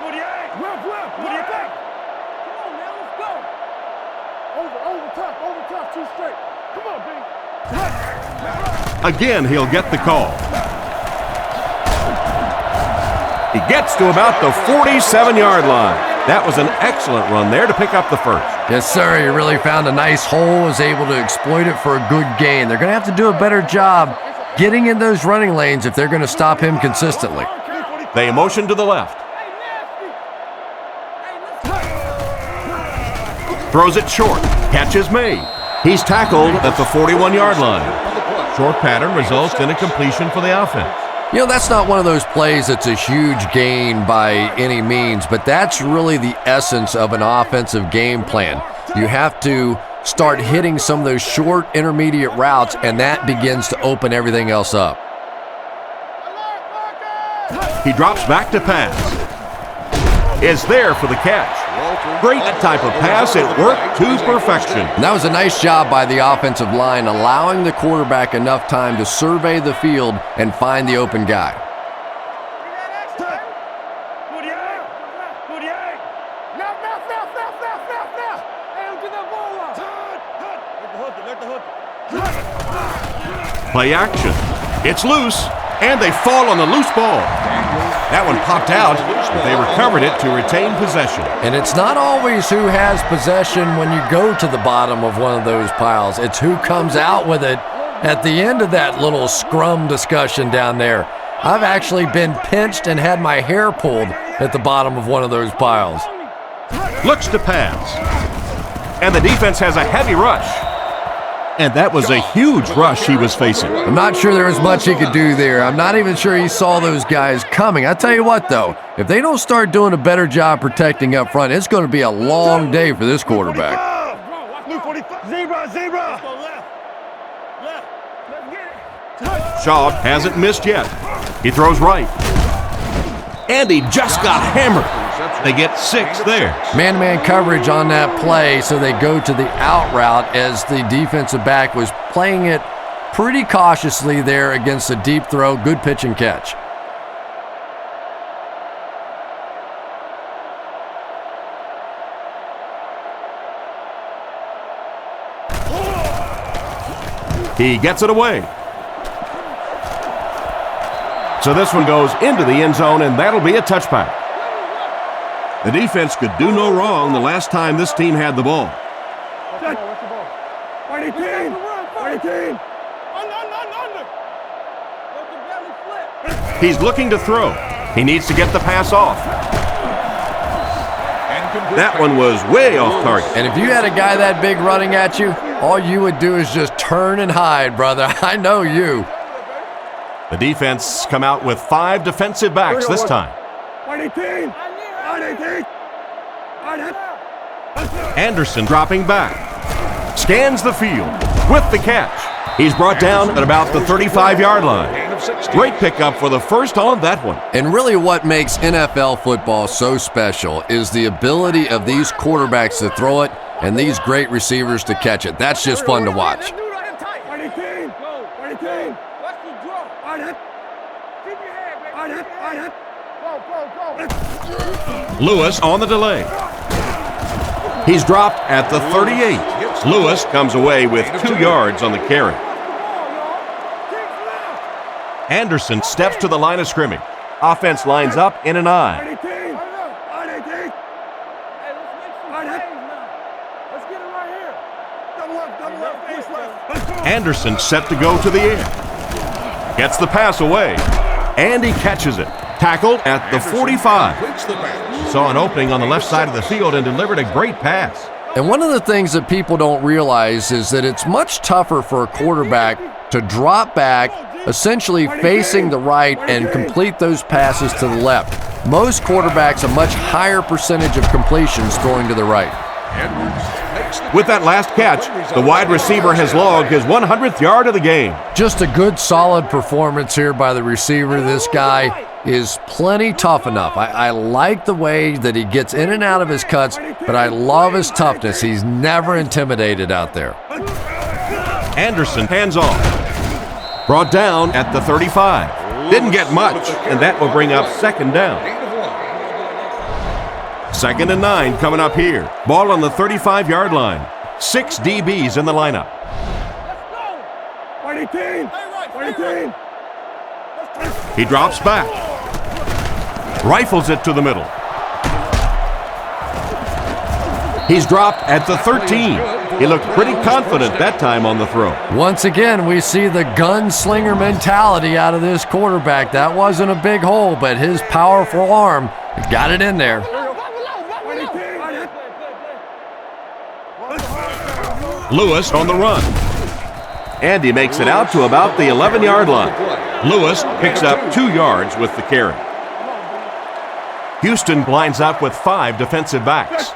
Again, he'll get the call. He gets to about the 47-yard line. That was an excellent run there to pick up the first. Yes, sir. He really found a nice hole, was able to exploit it for a good gain. They're going to have to do a better job getting in those running lanes if they're going to stop him consistently. They motion to the left. Throws it short. Catch is made. He's tackled at the 41-yard line. Short pattern results in a completion for the offense. You know, that's not one of those plays that's a huge gain by any means, but that's really the essence of an offensive game plan. You have to start hitting some of those short intermediate routes, and that begins to open everything else up. He drops back to pass. Is there for the catch. Great type of pass. It worked to perfection. And that was a nice job by the offensive line, allowing the quarterback enough time to survey the field and find the open guy. Play action. It's loose, and they fall on the loose ball. That one popped out, but they recovered it to retain possession. And it's not always who has possession when you go to the bottom of one of those piles. It's who comes out with it at the end of that little scrum discussion down there. I've actually been pinched and had my hair pulled at the bottom of one of those piles. Looks to pass. And the defense has a heavy rush. And that was a huge rush he was facing. I'm not sure there was much he could do there. I'm not even sure he saw those guys coming. I tell you what, though, if they don't start doing a better job protecting up front, it's going to be a long day for this quarterback. Shaw hasn't missed yet. He throws right. And he just got hammered. They get 6 there. Man-to-man coverage on that play, so they go to the out route as the defensive back was playing it pretty cautiously there against a deep throw. Good pitch and catch. He gets it away. So this one goes into the end zone, and that'll be a touchback. The defense could do no wrong the last time this team had the ball. He's looking to throw. He needs to get the pass off. That one was way off target. And if you had a guy that big running at you, all you would do is just turn and hide, brother. I know you. The defense come out with 5 defensive backs this time. Anderson dropping back. Scans the field with the catch. He's brought down at about the 35-yard line. Great pickup for the first on that one. And really what makes NFL football so special is the ability of these quarterbacks to throw it and these great receivers to catch it. That's just fun to watch. Lewis on the delay. He's dropped at the 38. Lewis comes away with 2 yards on the carry. Anderson steps to the line of scrimmage. Offense lines up in an I. Anderson set to go to the air. Gets the pass away. And he catches it. Tackled at the 45. Saw an opening on the left side of the field and delivered a great pass. And one of the things that people don't realize is that it's much tougher for a quarterback to drop back, essentially facing the right, and complete those passes to the left. Most quarterbacks, a much higher percentage of completions throwing to the right. With that last catch, the wide receiver has logged his 100th yard of the game. Just a good, solid performance here by the receiver. This guy is plenty tough enough. I like the way that he gets in and out of his cuts, but I love his toughness. He's never intimidated out there. Anderson hands off. Brought down at the 35. Didn't get much, and that will bring up second down. 2nd and 9 coming up here. Ball on the 35-yard line. 6 DBs in the lineup. He drops back. Rifles it to the middle. He's dropped at the 13. He looked pretty confident that time on the throw. Once again, we see the gunslinger mentality out of this quarterback. That wasn't a big hole, but his powerful arm got it in there. Lewis on the run. And he makes it out to about the 11-yard line. Lewis picks up 2 yards with the carry. Houston lines up with 5 defensive backs.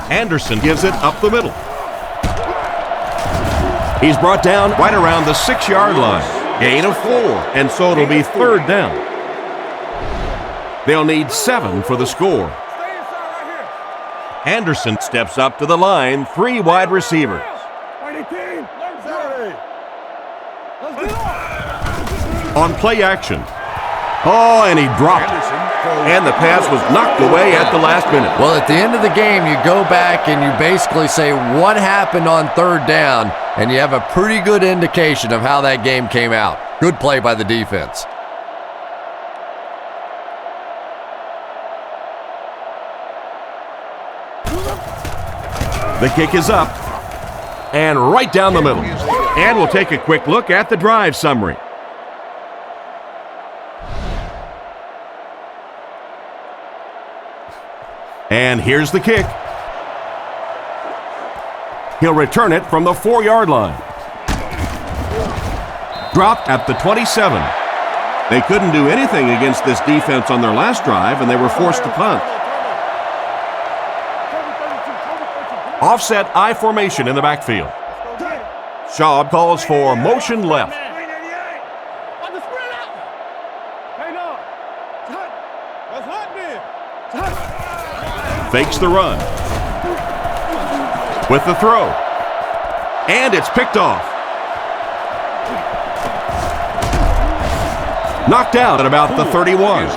Anderson gives it up the middle. He's brought down right around the 6-yard line. Gain of 4, and so it'll be 3rd down. They'll need 7 for the score. Anderson steps up to the line, 3 wide receivers. On play action. Oh, and he dropped it. And the pass was knocked away at the last minute. Well, at the end of the game, you go back and you basically say what happened on 3rd down, and you have a pretty good indication of how that game came out. Good play by the defense. The kick is up and right down the middle. And we'll take a quick look at the drive summary. And here's the kick. He'll return it from the 4-yard line. Dropped at the 27. They couldn't do anything against this defense on their last drive, and they were forced to punt. Offset I formation in the backfield. Schaub calls for motion left. Fakes the run. With the throw. And it's picked off. Knocked out at about the 31.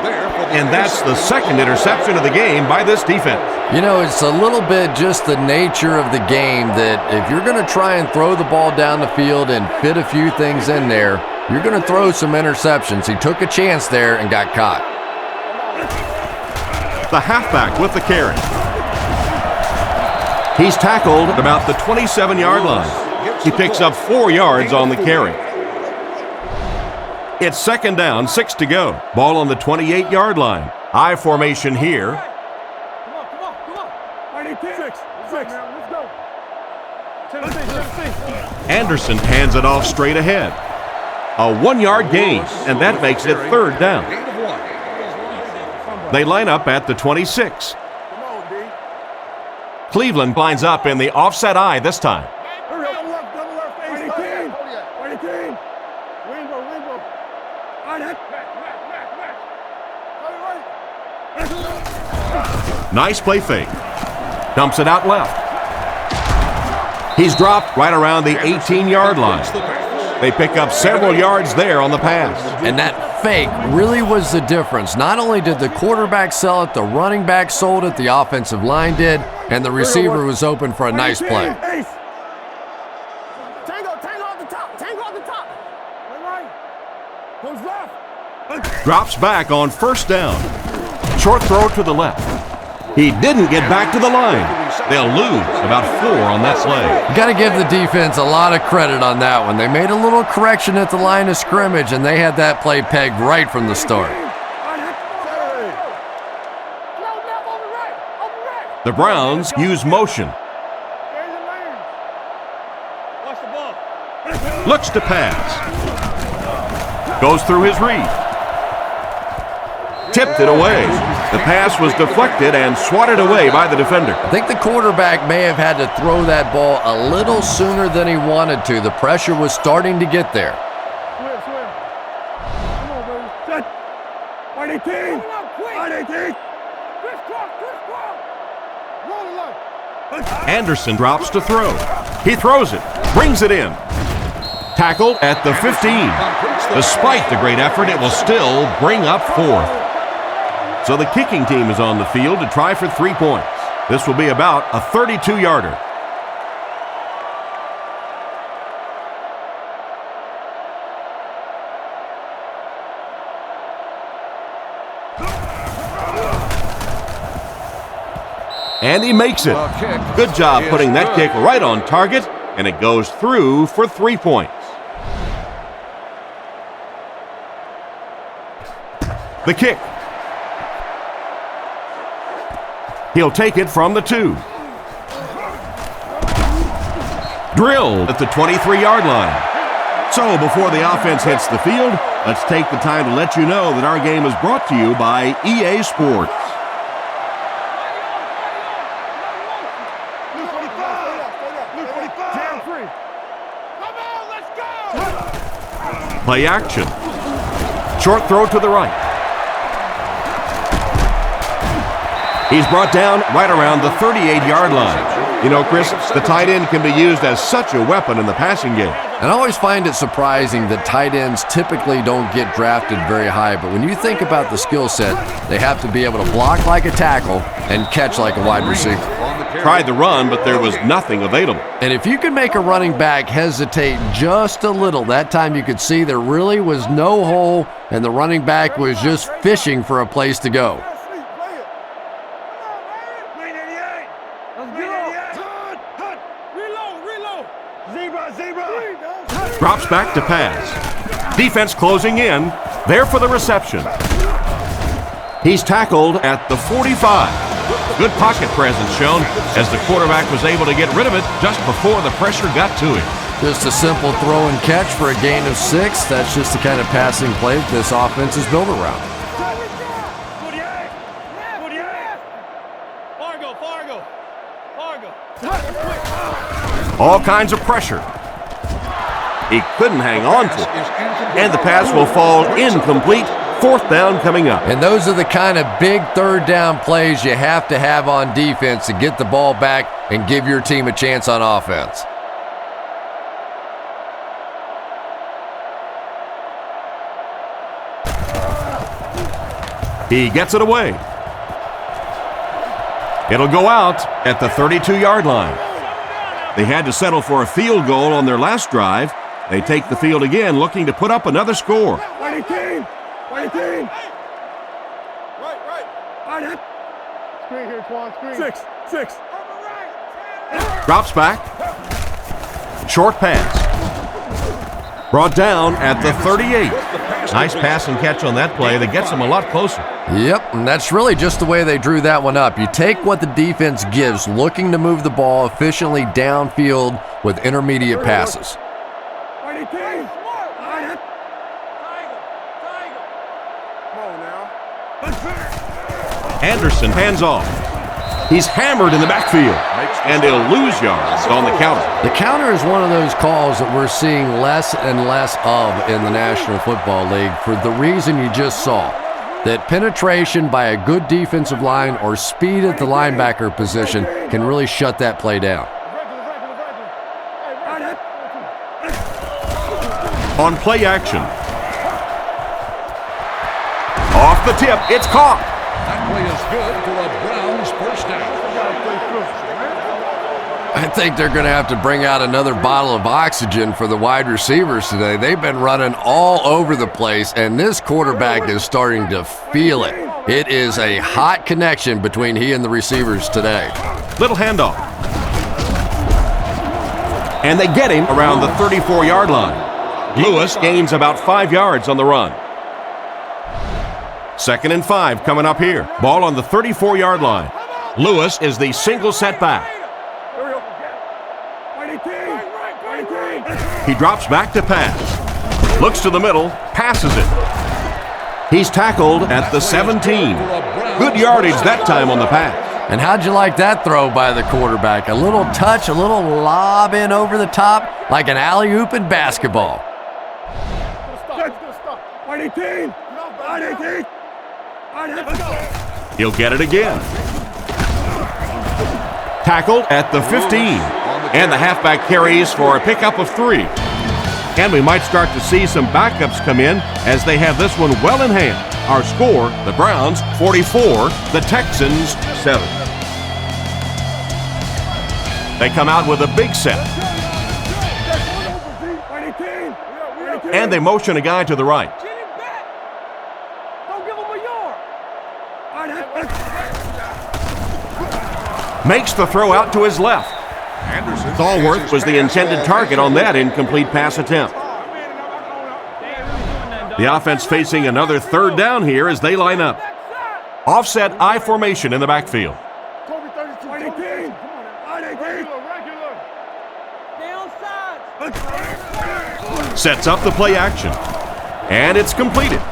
And that's the 2nd interception of the game by this defense. You know, it's a little bit just the nature of the game that if you're going to try and throw the ball down the field and fit a few things in there, you're going to throw some interceptions. He took a chance there and got caught. The halfback with the carry. He's tackled at about the 27-yard line. He picks up 4 yards on the carry. It's 2nd down, 6 to go. Ball on the 28-yard line. I formation here. Anderson hands it off straight ahead. A 1-yard gain, and that makes it 3rd down. They line up at the 26. Cleveland lines up in the offset I this time. Nice play fake. Dumps it out left. He's dropped right around the 18-yard line. They pick up several yards there on the pass. And that fake really was the difference. Not only did the quarterback sell it, the running back sold it, the offensive line did, and the receiver was open for a nice play. Drops back on 1st down. Short throw to the left. He didn't get back to the line. They'll lose about 4 on that play. You got to give the defense a lot of credit on that one. They made a little correction at the line of scrimmage, and they had that play pegged right from the start. The Browns use motion. Watch the ball. Looks to pass. Goes through his read. Tipped it away. The pass was deflected and swatted away by the defender. I think the quarterback may have had to throw that ball a little sooner than he wanted to. The pressure was starting to get there. Swim. Come on, baby. Set. White 18. White 18. Crisscross. Roll it up. Anderson drops to throw. He throws it. Brings it in. Tackled at the 15. Despite the great effort, it will still bring up fourth. So the kicking team is on the field to try for 3 points. This will be about a 32-yarder. And he makes it. Good job putting that kick right on target, and it goes through for 3 points. The kick. He'll take it from the 2. Drilled at the 23-yard line. So before the offense hits the field, let's take the time to let you know that our game is brought to you by EA Sports. Play action. Short throw to the right. He's brought down right around the 38-yard line. You know, Chris, the tight end can be used as such a weapon in the passing game. And I always find it surprising that tight ends typically don't get drafted very high, but when you think about the skill set, they have to be able to block like a tackle and catch like a wide receiver. Tried the run, but there was nothing available. And if you can make a running back hesitate just a little, that time you could see there really was no hole, and the running back was just fishing for a place to go. Drops back to pass. Defense closing in. There for the reception. He's tackled at the 45. Good pocket presence shown as the quarterback was able to get rid of it just before the pressure got to him. Just a simple throw and catch for a gain of 6. That's just the kind of passing play that this offense is built around. All kinds of pressure. He couldn't hang on to it. And the pass will fall incomplete. 4th down coming up. And those are the kind of big 3rd down plays you have to have on defense to get the ball back and give your team a chance on offense. He gets it away. It'll go out at the 32-yard line. They had to settle for a field goal on their last drive. They take the field again, looking to put up another score. Right. Screen here, Quan. Screen. 6. Drops back. Short pass. Brought down at the 38. Nice pass and catch on that play that gets them a lot closer. Yep, and that's really just the way they drew that one up. You take what the defense gives, looking to move the ball efficiently downfield with intermediate passes. Anderson hands off. He's hammered in the backfield, and he'll lose yards on the counter. The counter is one of those calls that we're seeing less and less of in the National Football League for the reason you just saw. That penetration by a good defensive line or speed at the linebacker position can really shut that play down. On play action. Off the tip, it's caught. That play is good for a Browns first down. I think they're going to have to bring out another bottle of oxygen for the wide receivers today. They've been running all over the place, and this quarterback is starting to feel it. It is a hot connection between he and the receivers today. Little handoff. And they get him around the 34-yard line. Lewis gains about 5 yards on the run. 2nd and 5 coming up here. Ball on the 34-yard line. Lewis is the single setback. He drops back to pass. Looks to the middle, passes it. He's tackled at the 17. Good yardage that time on the pass. And how'd you like that throw by the quarterback? A little touch, a little lob in over the top, like an alley-oop in basketball. He'll get it again. Tackled at the 15. And the halfback carries for a pickup of 3. And we might start to see some backups come in as they have this one well in hand. Our score, the Browns 44, the Texans 7. They come out with a big set. And they motion a guy to the right. Makes the throw out to his left. Stallworth was the intended target on that incomplete pass attempt. The offense facing another third down here as they line up. Offset I formation in the backfield. Sets up the play action. And it's completed.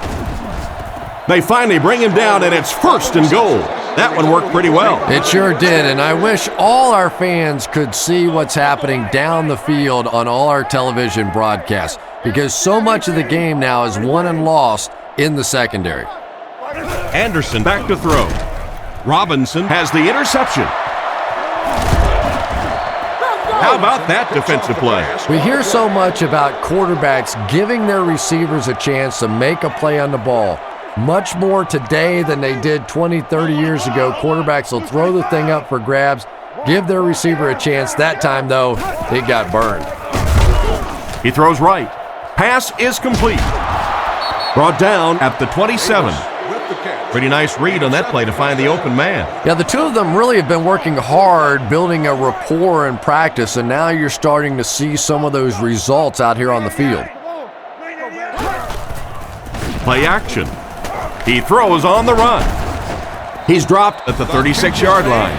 They finally bring him down, and it's 1st and goal. That one worked pretty well. It sure did, and I wish all our fans could see what's happening down the field on all our television broadcasts, because so much of the game now is won and lost in the secondary. Anderson back to throw. Robinson has the interception. How about that defensive play? We hear so much about quarterbacks giving their receivers a chance to make a play on the ball. Much more today than they did 20, 30 years ago. Quarterbacks will throw the thing up for grabs, give their receiver a chance. That time, though, it got burned. He throws right. Pass is complete. Brought down at the 27. Pretty nice read on that play to find the open man. Yeah, the two of them really have been working hard, building a rapport in practice, and now you're starting to see some of those results out here on the field. Play action. He throws on the run. He's dropped at the 36-yard line.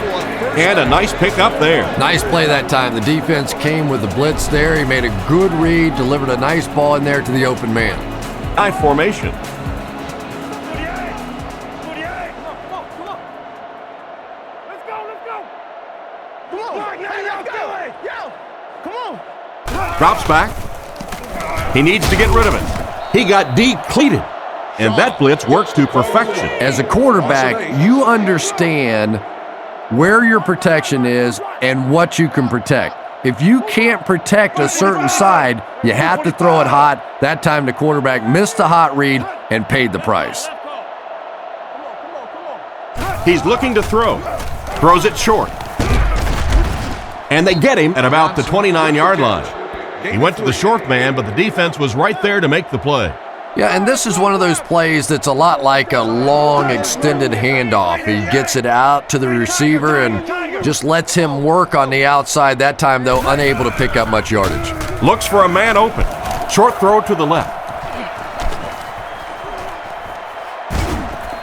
And a nice pickup there. Nice play that time. The defense came with the blitz there. He made a good read, delivered a nice ball in there to the open man. I formation. Drops back. He needs to get rid of it. He got decleated. And that blitz works to perfection. As a quarterback, you understand where your protection is and what you can protect. If you can't protect a certain side, you have to throw it hot. That time the quarterback missed the hot read and paid the price. He's looking to throw. Throws it short. And they get him at about the 29-yard line. He went to the short man, but the defense was right there to make the play. Yeah, and this is one of those plays that's a lot like a long, extended handoff. He gets it out to the receiver and just lets him work on the outside. That time, though, unable to pick up much yardage. Looks for a man open. Short throw to the left.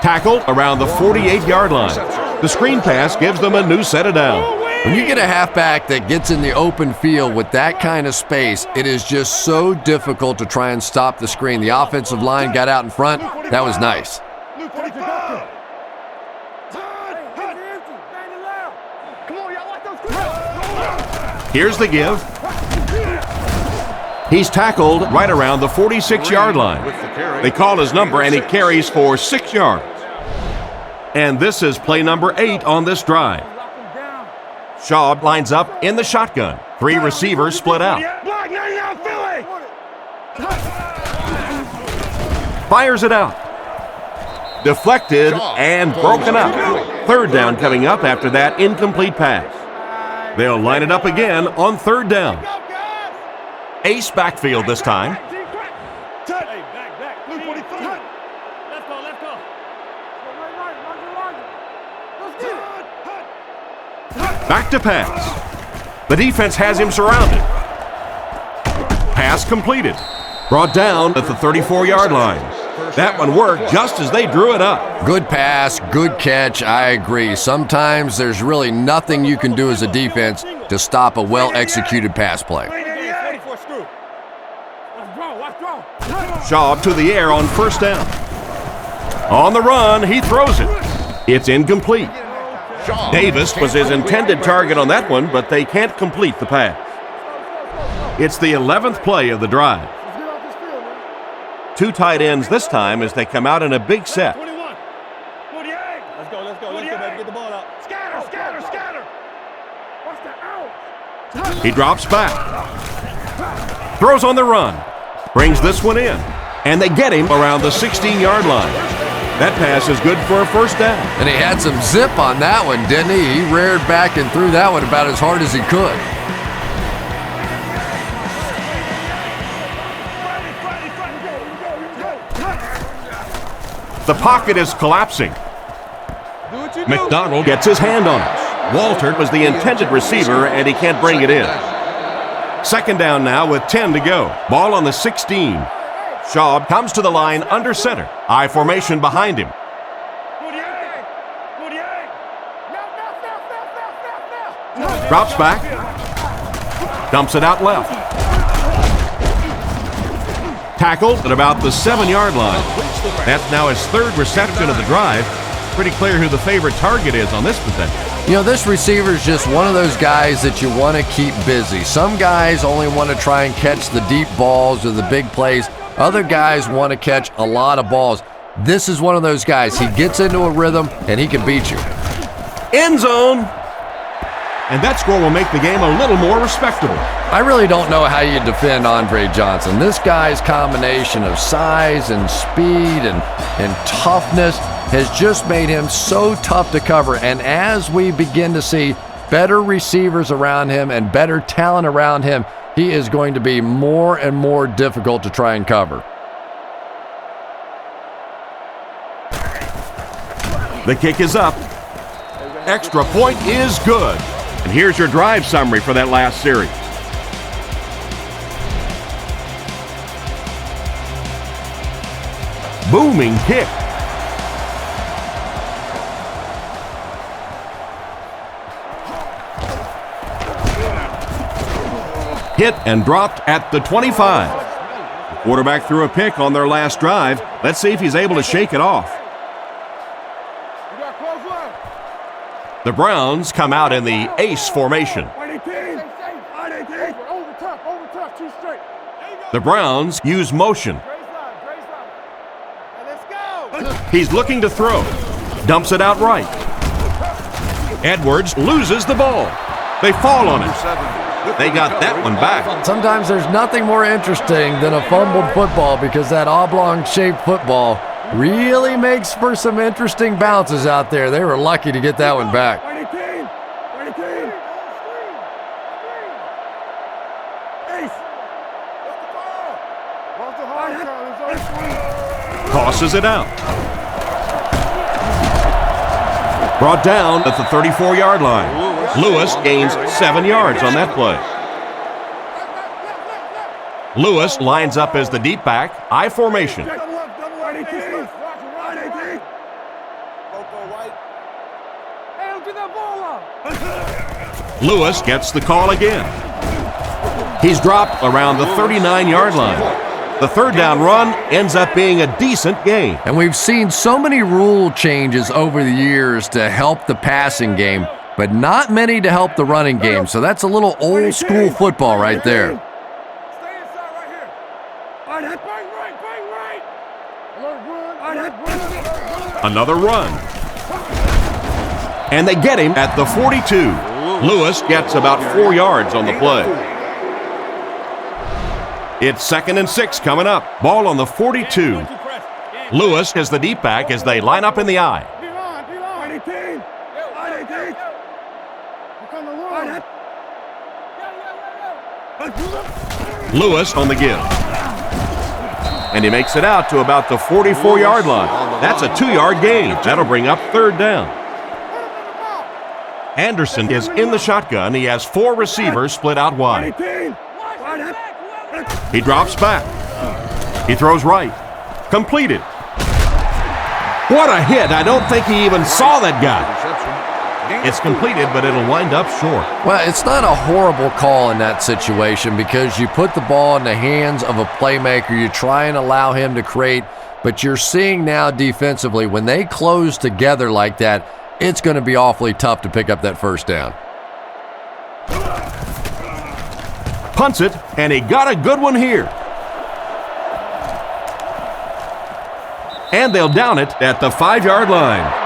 Tackled around the 48-yard line. The screen pass gives them a new set of down. When you get a halfback that gets in the open field with that kind of space, it is just so difficult to try and stop the screen. The offensive line got out in front. That was nice. Here's the give. He's tackled right around the 46-yard line. They call his number, and he carries for 6 yards. And this is play number 8 on this drive. Shaw lines up in the shotgun. 3 receivers split out. Fires it out. Deflected and broken up. 3rd down coming up after that incomplete pass. They'll line it up again on 3rd down. Ace backfield this time. Back to pass. The defense has him surrounded. Pass completed. Brought down at the 34-yard line. That one worked just as they drew it up. Good pass, good catch, I agree. Sometimes there's really nothing you can do as a defense to stop a well-executed pass play. Shaw to the air on first down. On the run, he throws it. It's incomplete. Davis was his intended target on that one, but they can't complete the pass. It's the 11th play of the drive. Two tight ends this time as they come out in a big set. 21, 48. Let's go, baby. Get the ball out. Scatter. Watch the out. He drops back. Throws on the run. Brings this one in. And they get him around the 16-yard line. That pass is good for a first down. And he had some zip on that one, didn't he? He reared back and threw that one about as hard as he could. The pocket is collapsing. McDonald gets his hand on it. Walter was the intended receiver, and he can't bring it in. Second down now with 10 to go. Ball on the 16. Shaw comes to the line under center. I formation behind him. 48. Drops back. Dumps it out left. Tackled at about the 7-yard line. That's now his third reception of the drive. Pretty clear who the favorite target is on this possession. You know, this receiver is just one of those guys that you want to keep busy. Some guys only want to try and catch the deep balls or the big plays. Other guys want to catch a lot of balls. This is one of those guys. He gets into a rhythm, and he can beat you. End zone. And that score will make the game a little more respectable. I really don't know how you defend Andre Johnson. This guy's combination of size and speed and toughness has just made him so tough to cover. And as we begin to see better receivers around him and better talent around him, he is going to be more and more difficult to try and cover. The kick is up. Extra point is good. And here's your drive summary for that last series. Booming kick. Hit and dropped at the 25. The quarterback threw a pick on their last drive. Let's see if he's able to shake it off. The Browns come out in the ace formation. The Browns use motion. He's looking to throw. Dumps it out right. Edwards loses the ball. They fall on it. They got that one back. Sometimes there's nothing more interesting than a fumbled football because that oblong-shaped football really makes for some interesting bounces out there. They were lucky to get that one back. Tosses it out. Brought down at the 34-yard line. Lewis gains 7 yards on that play. Lewis lines up as the deep back, I formation. Lewis gets the call again. He's dropped around the 39-yard line. The third down run ends up being a decent gain. And we've seen so many rule changes over the years to help the passing game, but not many to help the running game. So that's a little old school football right there. Stay inside right here. Bang right. Another run. And they get him at the 42. Lewis gets about 4 yards on the play. It's 2nd and 6 coming up. Ball on the 42. Lewis is the deep back as they line up in the I. Lewis on the give. And he makes it out to about the 44-yard line. That's a 2-yard gain. That'll bring up third down. Anderson is in the shotgun. He has 4 receivers split out wide. He drops back. He throws right. Completed. What a hit. I don't think he even saw that guy. It's completed, but it'll wind up short. Well, it's not a horrible call in that situation because you put the ball in the hands of a playmaker. You try and allow him to create, but you're seeing now defensively, when they close together like that, it's going to be awfully tough to pick up that first down. Punts it, and he got a good one here. And they'll down it at the 5-yard line.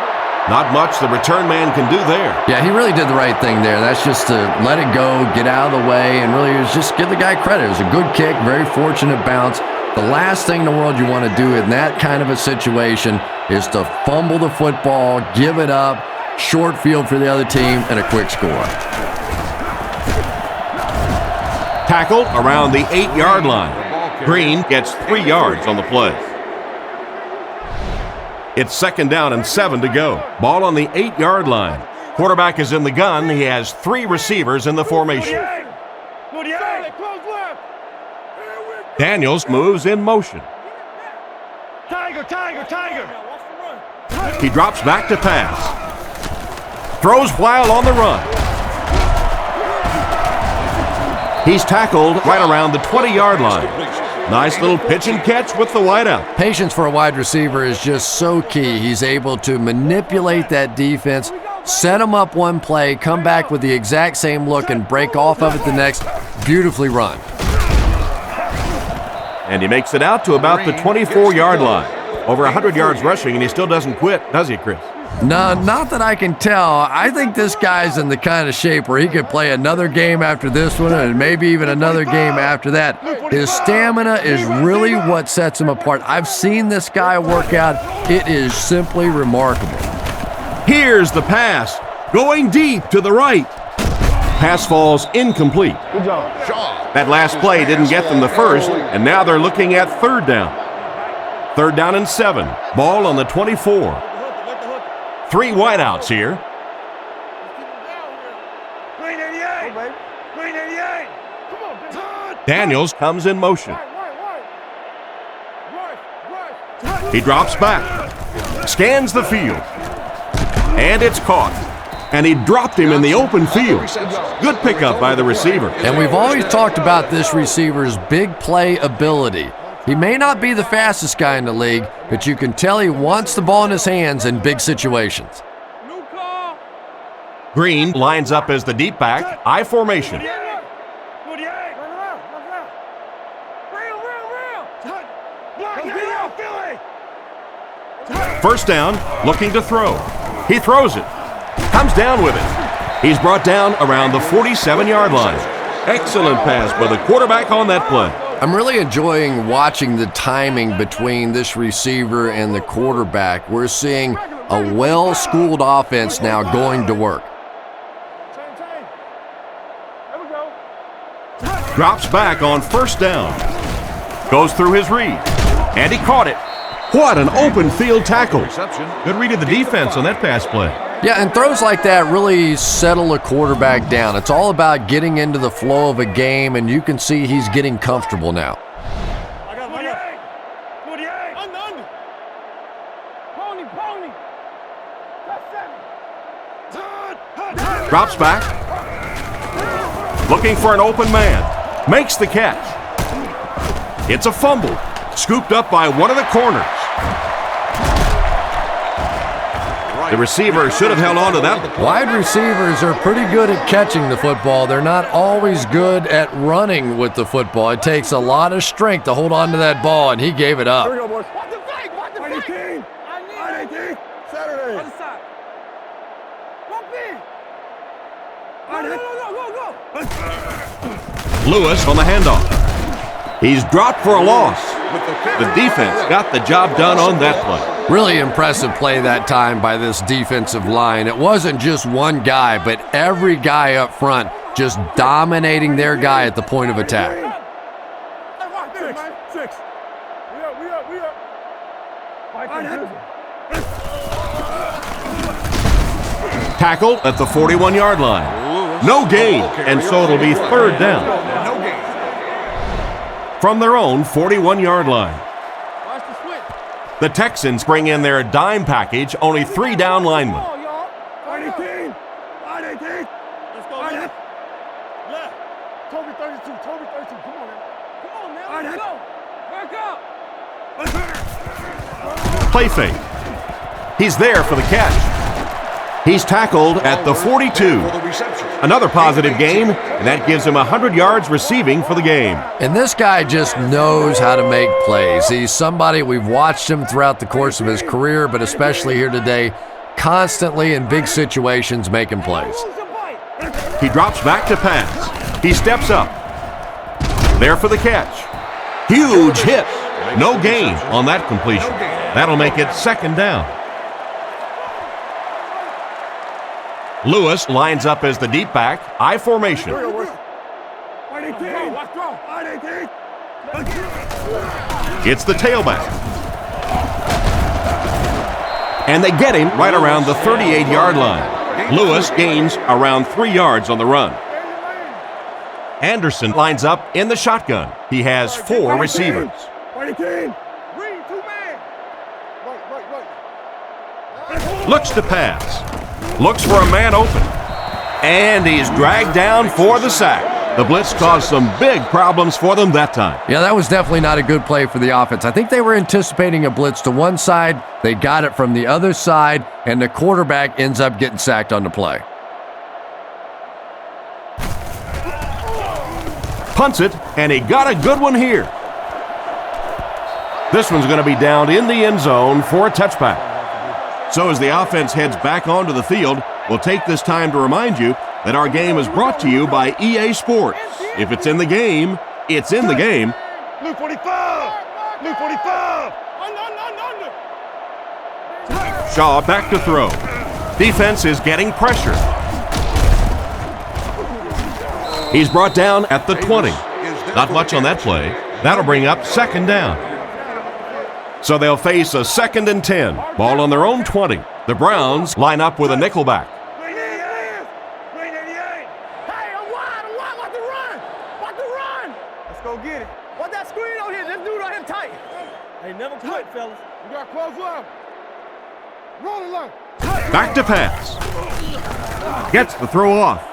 Not much the return man can do there. Yeah, he really did the right thing there. That's just to let it go, get out of the way, and really just give the guy credit. It was a good kick, very fortunate bounce. The last thing in the world you want to do in that kind of a situation is to fumble the football, give it up, short field for the other team, and a quick score. Tackled around the 8-yard line. Green gets 3 yards on the play. It's 2nd down and 7 to go. Ball on the 8-yard line. Quarterback is in the gun. He has 3 receivers in the formation. Daniels moves in motion. Tiger. He drops back to pass. Throws while on the run. He's tackled right around the 20-yard line. Nice little pitch and catch with the wideout. Patience for a wide receiver is just so key. He's able to manipulate that defense, set them up one play, come back with the exact same look, and break off of it the next. Beautifully run. And he makes it out to about the 24-yard line. Over 100 yards rushing, and he still doesn't quit, does he, Chris? No, not that I can tell. I think this guy's in the kind of shape where he could play another game after this one and maybe even another game after that. His stamina is really what sets him apart. I've seen this guy work out. It is simply remarkable. Here's the pass. Going deep to the right. Pass falls incomplete. Good job. That last play didn't get them the first, and now they're looking at 3rd down. 3rd down and 7. Ball on the 24. 3 wideouts here. Green 88. Green 88. Come on, Daniels comes in motion. He drops back. Scans the field. And it's caught. And he dropped him in the open field. Good pickup by the receiver. And we've always talked about this receiver's big play ability. He may not be the fastest guy in the league, but you can tell he wants the ball in his hands in big situations. Green lines up as the deep back, I formation. First down, looking to throw. He throws it. Comes down with it. He's brought down around the 47-yard line. Excellent pass by the quarterback on that play. I'm really enjoying watching the timing between this receiver and the quarterback. We're seeing a well-schooled offense now going to work. Drops back on 1st down. Goes through his read. And he caught it. What an open field tackle. Good read of the defense on that pass play. Yeah, and throws like that really settle a quarterback down. It's all about getting into the flow of a game, and you can see he's getting comfortable now. Drops back. Looking for an open man. Makes the catch. It's a fumble. Scooped up by one of the corners. The receiver should have held on to that one. Wide receivers are pretty good at catching the football. They're not always good at running with the football. It takes a lot of strength to hold on to that ball, and he gave it up. Here we go, boys. What the fake? What the fake? 18. Saturday. Other side. Bump in. Go. Lewis on the handoff. He's dropped for a loss. The defense got the job done on that play. Really impressive play that time by this defensive line. It wasn't just one guy, but every guy up front just dominating their guy at the point of attack. Six. We up. Tackled at the 41-yard line. No gain, and so it'll be 3rd down. From their own 41-yard line. The Texans bring in their dime package, only 3 down linemen. Let's go. Left. Toby 32. Come on, man. Let's go. Back up. Play fake. He's there for the catch. He's tackled at the 42. Another positive game, and that gives him 100 yards receiving for the game. And this guy just knows how to make plays. He's somebody, we've watched him throughout the course of his career, but especially here today, constantly in big situations making plays. He drops back to pass. He steps up. There for the catch. Huge hit. No gain on that completion. That'll make it 2nd down. Lewis lines up as the deep back, I formation. It's the tailback. And they get him right around the 38-yard line. Lewis gains around 3 yards on the run. Anderson lines up in the shotgun. He has 4 receivers. Looks to pass. Looks for a man open. And he's dragged down for the sack. The blitz caused some big problems for them that time. Yeah, that was definitely not a good play for the offense. I think they were anticipating a blitz to one side. They got it from the other side, and the quarterback ends up getting sacked on the play. Punts it, and he got a good one here. This one's going to be down in the end zone for a touchback. So as the offense heads back onto the field, we'll take this time to remind you that our game is brought to you by EA Sports. If it's in the game, it's in the game. Blue 45! Blue 45! Shaw back to throw. Defense is getting pressure. He's brought down at the 20. Not much on that play. That'll bring up 2nd down. So they'll face a 2nd and 10. Ball on their own 20. The Browns line up with a nickelback. Let's go get it. What that screen on here? This dude on him tight. Hey, never quit, fellas. You got close up. Rolling low. Back to pass. Gets the throw off.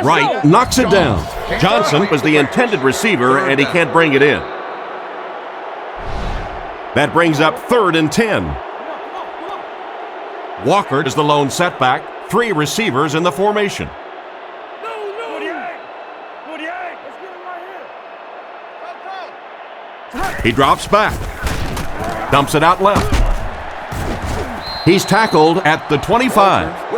Wright knocks it down. Johnson was the intended receiver, and he can't bring it in. That brings up 3rd and 10. Walker is the lone setback. 3 receivers in the formation. He drops back. Dumps it out left. He's tackled at the 25.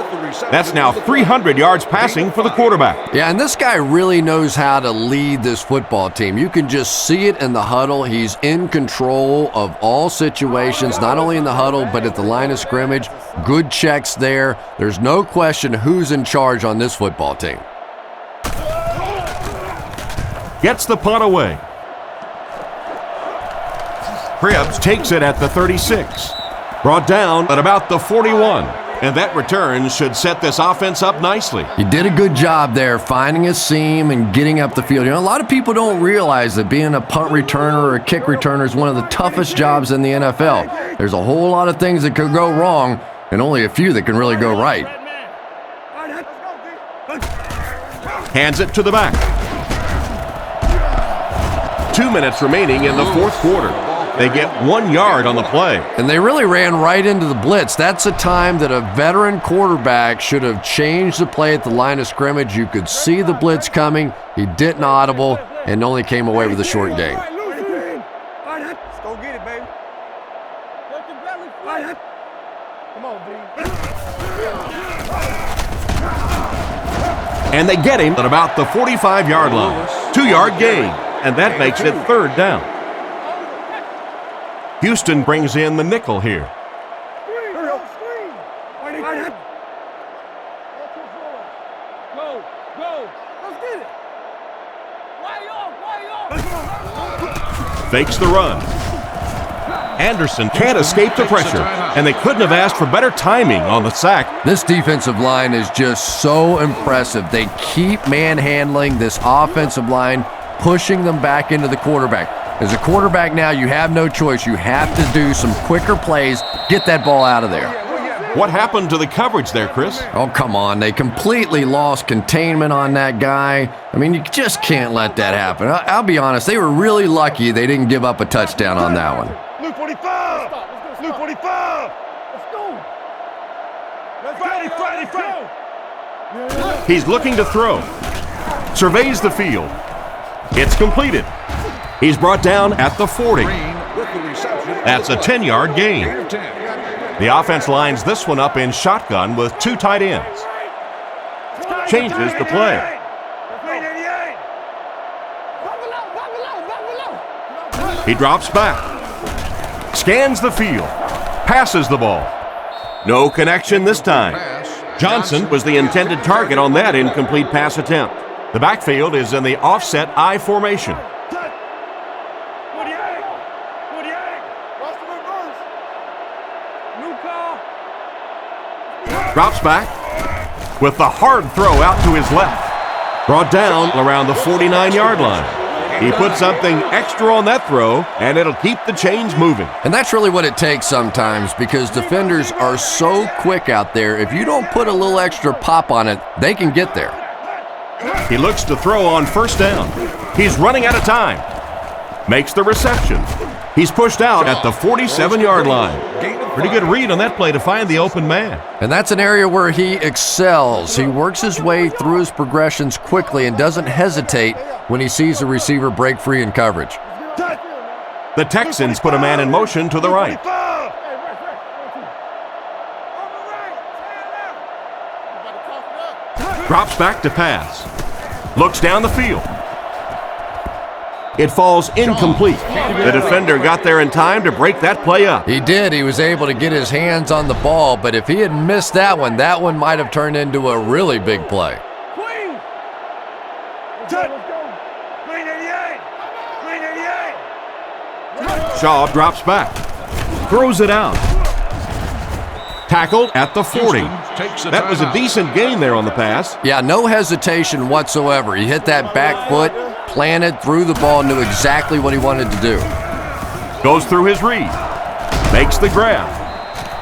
That's now 300 yards passing for the quarterback. Yeah, and this guy really knows how to lead this football team. You can just see it in the huddle. He's in control of all situations, not only in the huddle, but at the line of scrimmage. Good checks there. There's no question who's in charge on this football team. Gets the punt away. Cribbs takes it at the 36. Brought down at about the 41. And that return should set this offense up nicely. He did a good job there finding a seam and getting up the field. You know, a lot of people don't realize that being a punt returner or a kick returner is one of the toughest jobs in the NFL. There's a whole lot of things that could go wrong and only a few that can really go right. Hands it to the back. 2 minutes remaining in the 4th quarter. They get 1 yard on the play. And they really ran right into the blitz. That's a time that a veteran quarterback should have changed the play at the line of scrimmage. You could see the blitz coming. He didn't audible and only came away with a short gain. Let's go get it, baby. Come on, B. And they get him at about the 45-yard line. 2-yard gain, and that makes it 3rd down. Houston brings in the nickel here. Fakes the run. Anderson can't escape the pressure, and they couldn't have asked for better timing on the sack. This defensive line is just so impressive. They keep manhandling this offensive line, pushing them back into the quarterback. As a quarterback now, you have no choice. You have to do some quicker plays, get that ball out of there. What happened to the coverage there, Chris? Oh, come on. They completely lost containment on that guy. I mean, you just can't let that happen. I'll be honest, they were really lucky they didn't give up a touchdown on that one. Luke 45! Luke 45! Let's go! Friday! He's looking to throw. Surveys the field. It's completed. He's brought down at the 40. That's a 10-yard gain. The offense lines this one up in shotgun with 2 tight ends. Changes the play. He drops back. Scans the field. Passes the ball. No connection this time. Johnson was the intended target on that incomplete pass attempt. The backfield is in the offset I formation. Drops back with the hard throw out to his left. Brought down around the 49-yard line. He put something extra on that throw, and it'll keep the chains moving. And that's really what it takes sometimes, because defenders are so quick out there. If you don't put a little extra pop on it, they can get there. He looks to throw on first down. He's running out of time. Makes the reception. He's pushed out at the 47-yard line. Pretty good read on that play to find the open man. And that's an area where he excels. He works his way through his progressions quickly and doesn't hesitate when he sees a receiver break free in coverage. The Texans put a man in motion to the right. Drops back to pass. Looks down the field. It falls incomplete. The defender got there in time to break that play up. He did. He was able to get his hands on the ball, but if he had missed that one might have turned into a really big play. Shaw drops back. Throws it out. Tackled at the 40. That was a decent gain there on the pass. Yeah, no hesitation whatsoever. He hit that back foot, planted, threw the ball, knew exactly what he wanted to do. Goes through his read. Makes the grab.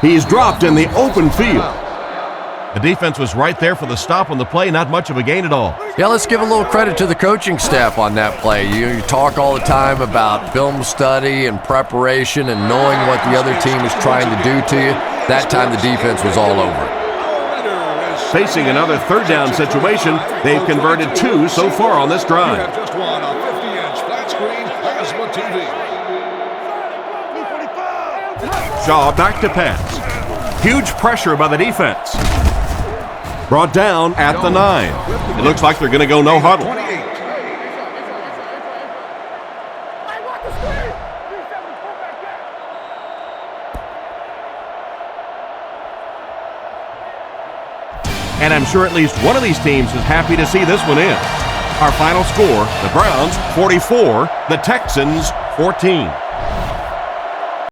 He's dropped in the open field. The defense was right there for the stop on the play, not much of a gain at all. Yeah, let's give a little credit to the coaching staff on that play. You talk all the time about film study and preparation and knowing what the other team is trying to do to you. That time the defense was all over it. Facing another third down situation, they've converted 2 so far on this drive. Just one on 50-inch flat screen plasma TV. Shaw back to pass. Huge pressure by the defense. Brought down at the 9. It looks like they're going to go no huddle. And I'm sure at least one of these teams is happy to see this one in. Our final score, the Browns 44, the Texans 14.